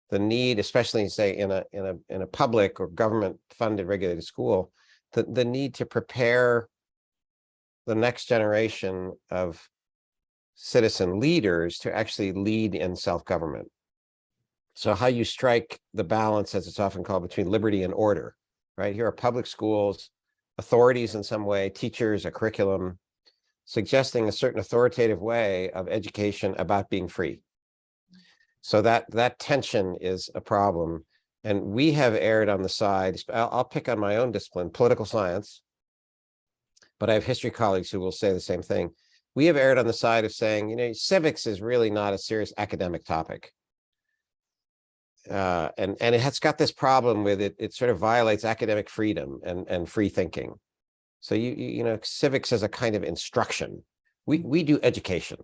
the need, especially say in a public or government-funded regulated school, the need to prepare the next generation of citizen leaders to actually lead in self-government. So how you strike the balance, as it's often called, between liberty and order, right? Here are public schools authorities in some way, teachers, a curriculum, suggesting a certain authoritative way of education about being free. So that tension is a problem. And we have erred on the side, I'll pick on my own discipline, political science, but I have history colleagues who will say the same thing. We have erred on the side of saying, you know, civics is really not a serious academic topic. And it has got this problem with it. It sort of violates academic freedom and free thinking. So you know, civics is a kind of instruction. We do education,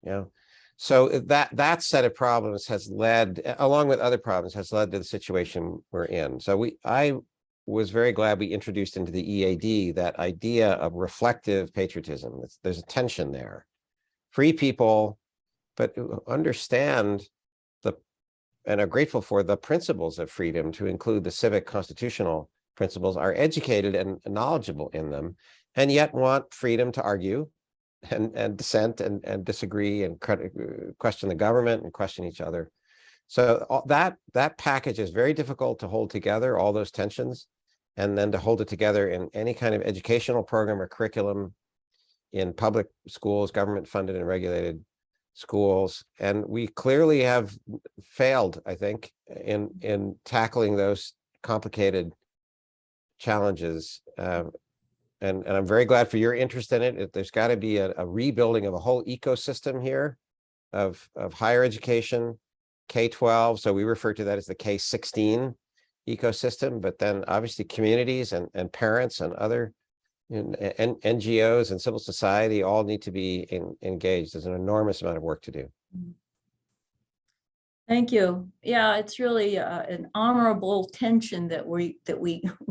you know. So that set of problems has led, along with other problems, has led to the situation we're in. So I was very glad we introduced into the EAD that idea of reflective patriotism. There's a tension there. Free people, but understand and are grateful for the principles of freedom, to include the civic constitutional principles, are educated and knowledgeable in them, and yet want freedom to argue and dissent and disagree and question the government and question each other. So that package is very difficult to hold together, all those tensions, and then to hold it together in any kind of educational program or curriculum in public schools, government funded and regulated schools. And we clearly have failed, I think, in tackling those complicated challenges. And I'm very glad for your interest in it. There's got to be a rebuilding of a whole ecosystem here of higher education, K-12. So we refer to that as the K-16 ecosystem, but then obviously communities and parents and other NGOs and civil society all need to be engaged. There's an enormous amount of work to do. Thank you. Yeah, it's really an honorable tension that we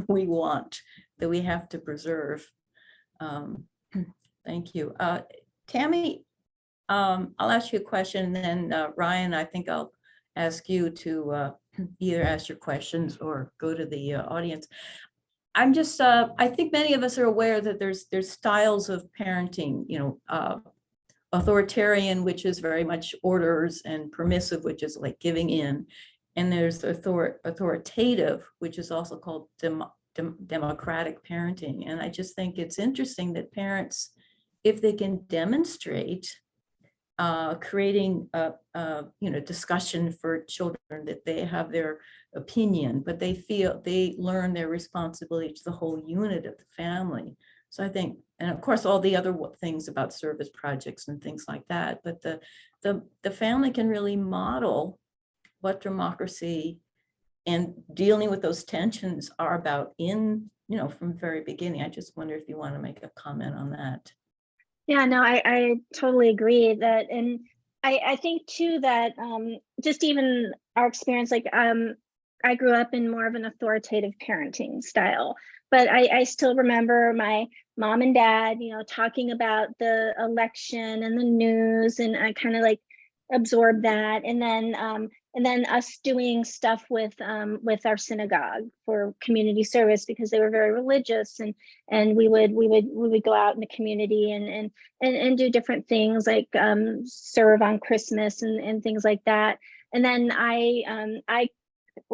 want, that we have to preserve. Thank you. Tammy, I'll ask you a question, and then Ryan, I think I'll ask you to either ask your questions or go to the audience. I'm just, I think many of us are aware that there's styles of parenting, you know, authoritarian, which is very much orders, and permissive, which is like giving in. And there's authoritative, which is also called democratic parenting. And I just think it's interesting that parents, if they can demonstrate creating you know, discussion for children, that they have their opinion, but they feel they learn their responsibility to the whole unit of the family. So I think, and of course, all the other things about service projects and things like that, but the family can really model what democracy and dealing with those tensions are about in, you know, from the very beginning. I just wonder if you want to make a comment on that. Yeah, no, I totally agree that, and I think too that just even our experience, like I grew up in more of an authoritative parenting style, but I still remember my mom and dad, you know, talking about the election and the news, and I kind of like absorbed that, and then us doing stuff with our synagogue for community service, because they were very religious, and we would go out in the community and do different things, like serve on Christmas and things like that. And then I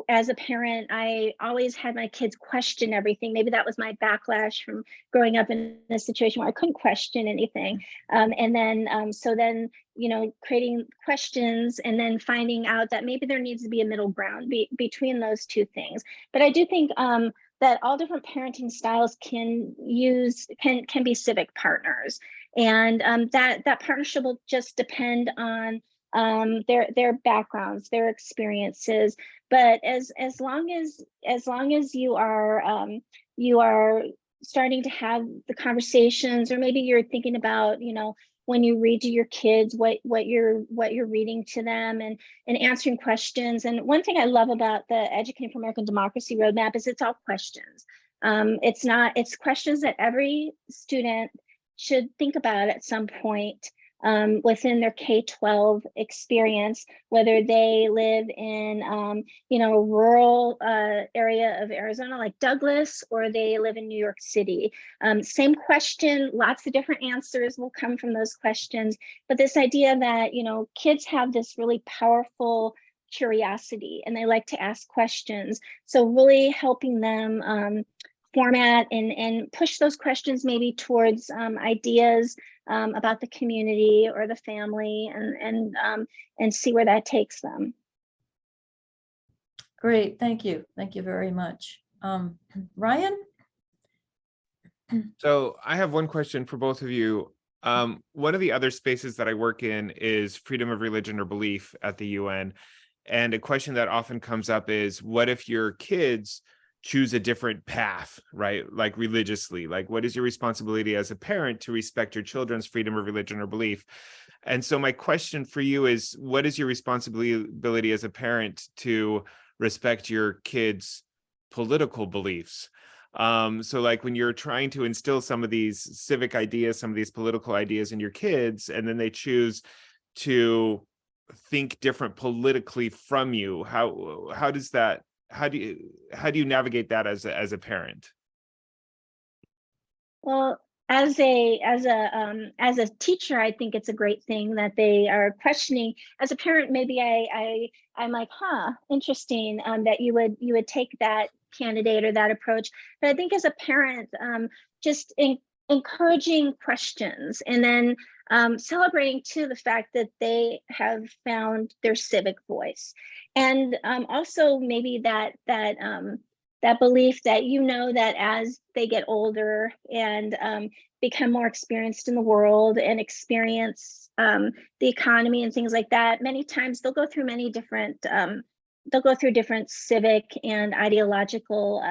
as a parent, I always had my kids question everything. Maybe that was my backlash from growing up in a situation where I couldn't question anything. And then, so then, you know, creating questions and then finding out that maybe there needs to be a middle ground between those two things. But I do think that all different parenting styles can be civic partners. And that partnership will just depend on their backgrounds, their experiences. But as long as you are starting to have the conversations, or maybe you're thinking about, you know, when you read to your kids, what you're reading to them, and answering questions. And one thing I love about the Educating for American Democracy roadmap is it's all questions. It's questions that every student should think about at some point within their K-12 experience, whether they live in, you know, a rural area of Arizona like Douglas, or they live in New York City. Same question, lots of different answers will come from those questions. But this idea that, you know, kids have this really powerful curiosity and they like to ask questions. So really helping them format and push those questions maybe towards ideas about the community or the family, and see where that takes them. Great, thank you. Thank you very much. Ryan? So I have one question for both of you. One of the other spaces that I work in is freedom of religion or belief at the UN. And a question that often comes up is, what if your kids choose a different path, right? Like religiously, like what is your responsibility as a parent to respect your children's freedom of religion or belief? And so my question for you is, what is your responsibility as a parent to respect your kids' political beliefs? So like when you're trying to instill some of these civic ideas, some of these political ideas in your kids, and then they choose to think different politically from you, how does that, how do you navigate that as a parent? Well, as a teacher, I think it's a great thing that they are questioning. As a parent, maybe I'm like, interesting, that you would take that candidate or that approach. But I think as a parent, just encouraging questions, and then celebrating too the fact that they have found their civic voice, and also maybe that belief that, that as they get older and become more experienced in the world and experience the economy and things like that, many times they'll go through many different different civic and ideological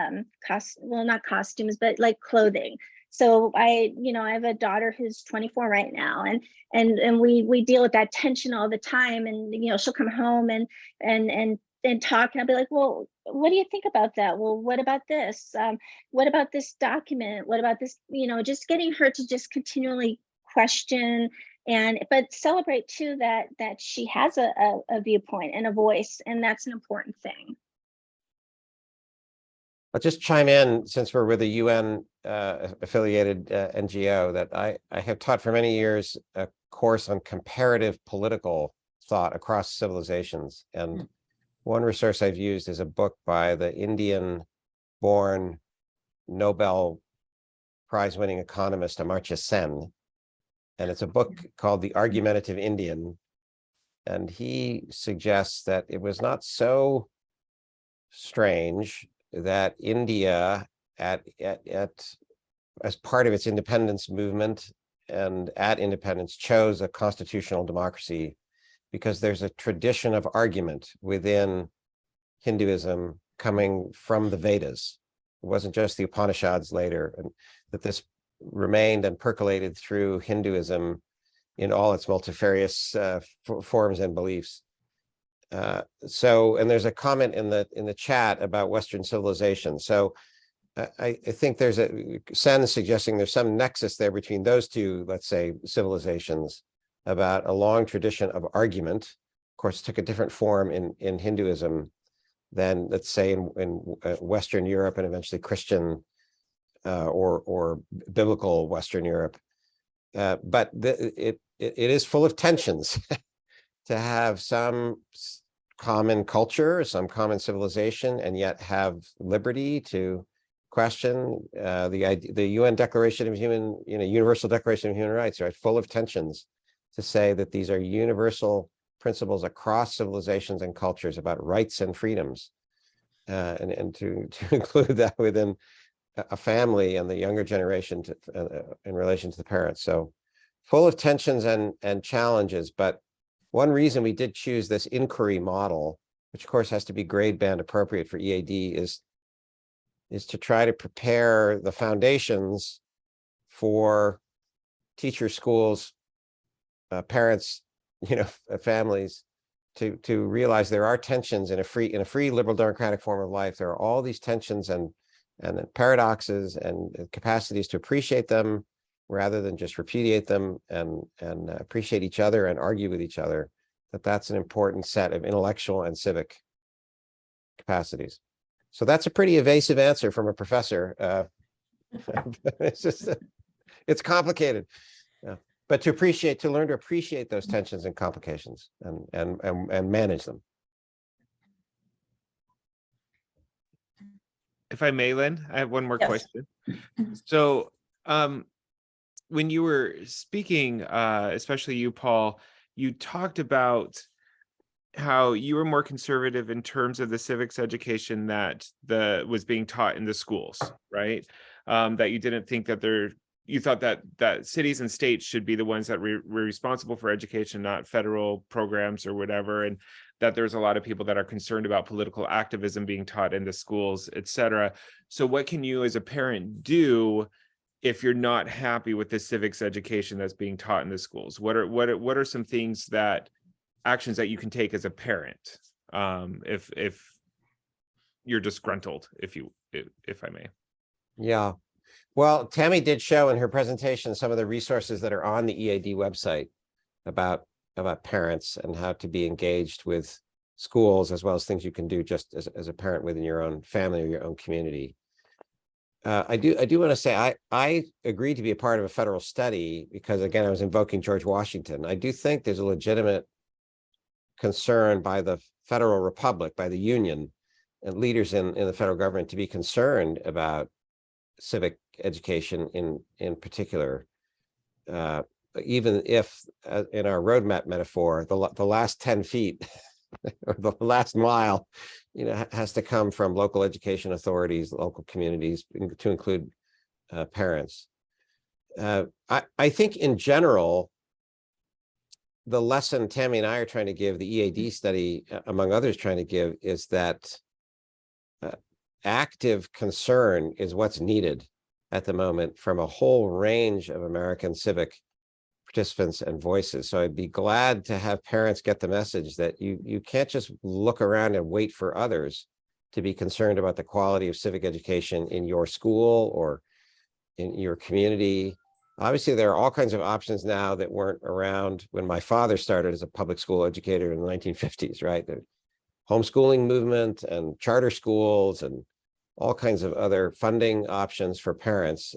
not costumes, but like clothing. So I have a daughter who's 24 right now, and we deal with that tension all the time. And she'll come home and talk, and I'll be like, well, what do you think about that? Well, what about this? What about this document? What about this? Just getting her to just continually question, but celebrate too that she has a viewpoint and a voice, and that's an important thing. I'll just chime in, since we're with a UN affiliated NGO, that I have taught for many years a course on comparative political thought across civilizations. And one resource I've used is a book by the Indian-born Nobel Prize-winning economist Amartya Sen. And it's a book called The Argumentative Indian. And he suggests that it was not so strange that India, as part of its independence movement and at independence, chose a constitutional democracy, because there's a tradition of argument within Hinduism coming from the Vedas. It wasn't just the Upanishads later, and that this remained and percolated through Hinduism in all its multifarious forms and beliefs. And there's a comment in the chat about Western civilization. So I think there's Sen is suggesting there's some nexus there between those two, let's say, civilizations, about a long tradition of argument. Of course, it took a different form in Hinduism than, let's say, in Western Europe, and eventually Christian or biblical Western Europe. But it is full of tensions to have some common culture, some common civilization, and yet have liberty to question the UN Declaration of Universal Declaration of Human Rights, right? Full of tensions to say that these are universal principles across civilizations and cultures about rights and freedoms, and to include that within a family and the younger generation in relation to the parents. So full of tensions and challenges. But one reason we did choose this inquiry model, which of course has to be grade band appropriate for EAD, is to try to prepare the foundations for teachers, schools, parents, families, to realize there are tensions in a free liberal democratic form of life. There are all these tensions and paradoxes and capacities to appreciate them rather than just repudiate them, and appreciate each other and argue with each other. That's an important set of intellectual and civic capacities. So that's a pretty evasive answer from a professor. It's just it's complicated. Yeah. But to learn to appreciate those tensions and complications and manage them. if I may, Lynn, I have one more Yes. question. So, when you were speaking, especially you, Paul, you talked about how you were more conservative in terms of the civics education that was being taught in the schools, right? That you didn't think that you thought that cities and states should be the ones that were responsible for education, not federal programs or whatever, and that there's a lot of people that are concerned about political activism being taught in the schools, et cetera. So what can you as a parent do if you're not happy with the civics education that's being taught in the schools? What are some things actions that you can take as a parent, if you're disgruntled, if I may? Yeah. Well, Tammy did show in her presentation some of the resources that are on the EAD website about parents and how to be engaged with schools, as well as things you can do just as a parent within your own family or your own community. I do want to say I agreed to be a part of a federal study because, again, I was invoking George Washington. I do think there's a legitimate concern by the federal republic, by the union and leaders in the federal government to be concerned about civic education in particular, even if in our roadmap metaphor, the last 10 feet or the last mile, has to come from local education authorities, local communities, to include parents. I think in general, the lesson Tammy and I are trying to give, the EAD study, among others, trying to give, is that active concern is what's needed at the moment from a whole range of American civic participants and voices. So I'd be glad to have parents get the message that you can't just look around and wait for others to be concerned about the quality of civic education in your school or in your community. Obviously, there are all kinds of options now that weren't around when my father started as a public school educator in the 1950s, right? The homeschooling movement and charter schools and all kinds of other funding options for parents.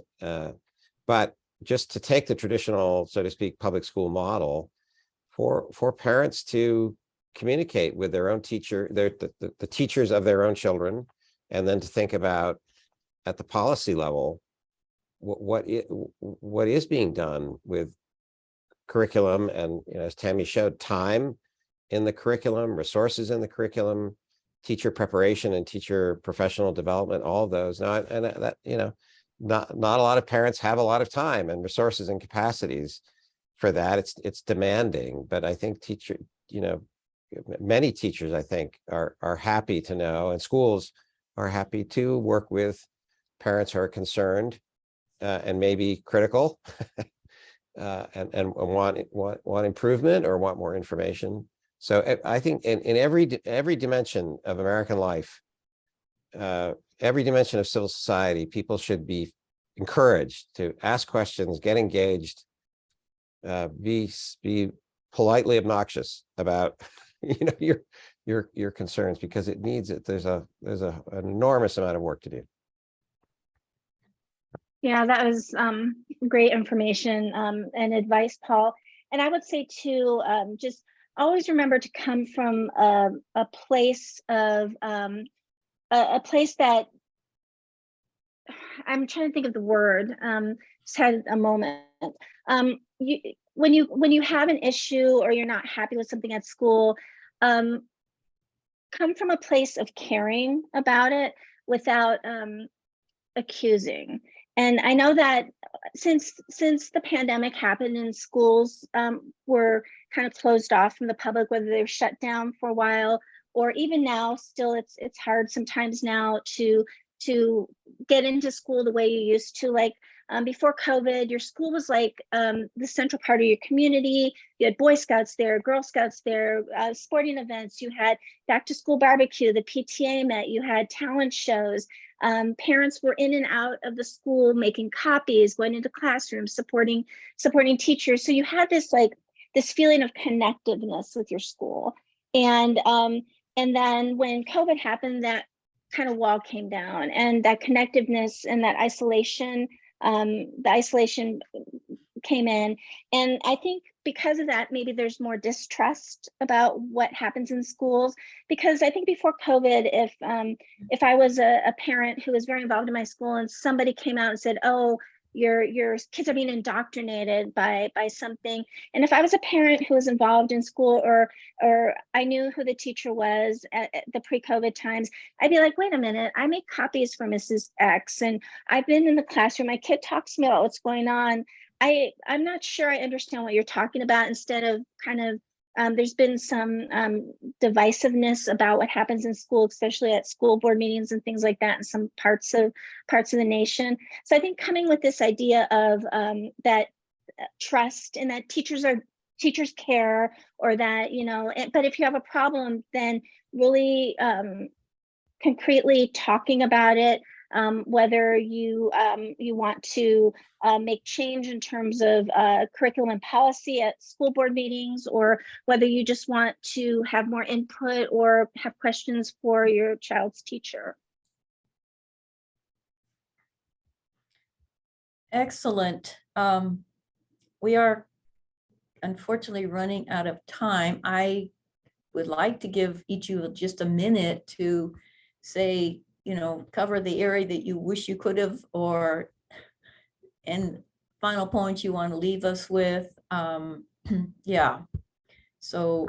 But just to take the traditional, so to speak, public school model for parents to communicate with their own teacher, the teachers of their own children, and then to think about at the policy level, what is being done with curriculum and, as Tammy showed, time in the curriculum, resources in the curriculum, teacher preparation and teacher professional development, all of those. Now, and that, not a lot of parents have a lot of time and resources and capacities for that. It's demanding, but I think many teachers, I think, are happy to know, and schools are happy to work with parents who are concerned and maybe critical and want improvement or want more information. So I think in every dimension of American life, every dimension of civil society, people should be encouraged to ask questions, get engaged, be politely obnoxious about your concerns, because it needs it. There's an enormous amount of work to do. Yeah, that was great information and advice, Paul. And I would say too, just always remember to come from a place of a place that, I'm trying to think of the word, just had a moment. When you have an issue or you're not happy with something at school, come from a place of caring about it without accusing. And I know that since the pandemic happened and schools were kind of closed off from the public, whether they were shut down for a while or even now, still it's hard sometimes now to get into school the way you used to. Like before COVID, your school was like the central part of your community. You had Boy Scouts there, Girl Scouts there, sporting events. You had back to school barbecue, the PTA met, you had talent shows. Parents were in and out of the school making copies, going into classrooms, supporting teachers. So you had this feeling of connectiveness with your school. And then when COVID happened, that kind of wall came down, and that connectiveness and that isolation, the isolation came in. And I think because of that, maybe there's more distrust about what happens in schools. Because I think before COVID, if I was a parent who was very involved in my school and somebody came out and said, "Oh, your kids are being indoctrinated by something," and if I was a parent who was involved in school, or I knew who the teacher was at the pre-COVID times, I'd be like, wait a minute, I make copies for Mrs. X, and I've been in the classroom, my kid talks to me about what's going on. I'm not sure I understand what you're talking about. Instead of kind of, there's been some divisiveness about what happens in school, especially at school board meetings and things like that in some parts of the nation. So I think coming with this idea of that trust, and that teachers care, or that, you know, but if you have a problem, then really concretely talking about it, whether you want to make change in terms of curriculum and policy at school board meetings, or whether you just want to have more input or have questions for your child's teacher. Excellent. We are unfortunately running out of time. I would like to give each of you just a minute to say, you know, cover the area that you wish you could have, or and final points you want to leave us with. Yeah. So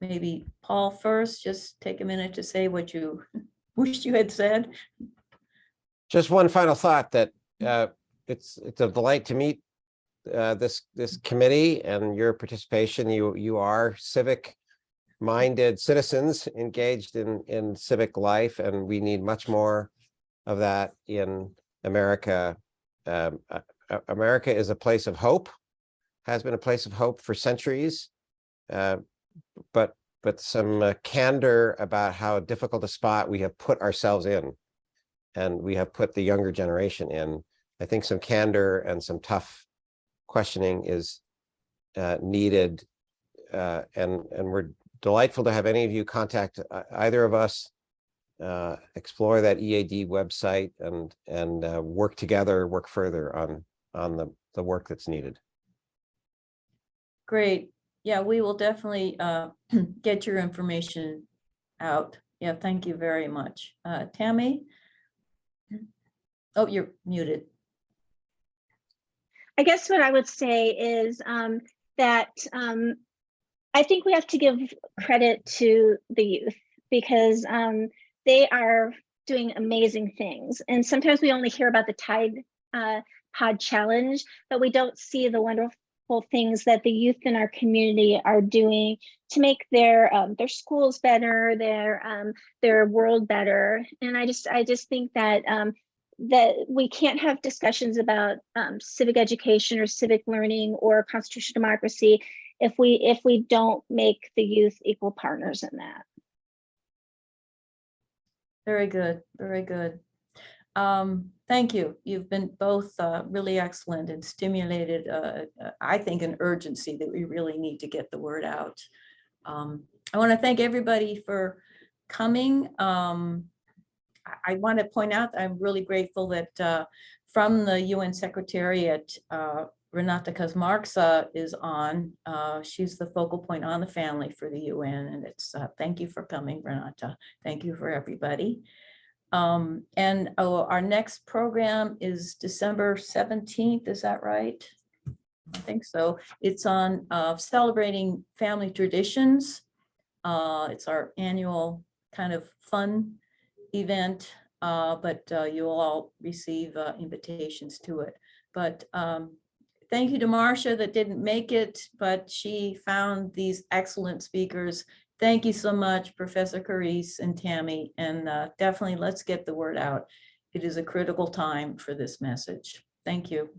maybe Paul first, just take a minute to say what you wished you had said. Just one final thought, that it's a delight to meet this committee and your participation. You are civic-minded citizens engaged in civic life, and we need much more of that in America. America is a place of hope, has been a place of hope for centuries, but some candor about how difficult a spot we have put ourselves in, and we have put the younger generation in. I think some candor and some tough questioning is needed, and we're delightful to have any of you contact either of us, explore that EAD website, and work together, work further on the work that's needed. Great. Yeah, we will definitely get your information out. Yeah, thank you very much. Tammy? Oh, you're muted. I guess what I would say is that I think we have to give credit to the youth, because they are doing amazing things. And sometimes we only hear about the Tide Pod Challenge, but we don't see the wonderful things that the youth in our community are doing to make their schools better, their world better. And I just think that that we can't have discussions about civic education or civic learning or constitutional democracy if we don't make the youth equal partners in that. Very good, very good. Thank you. You've been both really excellent and stimulated, I think, an urgency that we really need to get the word out. I want to thank everybody for coming. I want to point out that I'm really grateful that from the UN Secretariat, Renata Kazmarksa is on. She's the focal point on the family for the UN, and it's thank you for coming, Renata. Thank you for everybody. And our next program is December 17th, is that right? I think so. It's on celebrating family traditions. It's our annual kind of fun event, but you will all receive invitations to it. But thank you to Marcia that didn't make it, but she found these excellent speakers. Thank you so much, Professor Carrese and Tammy, and definitely let's get the word out. It is a critical time for this message. Thank you.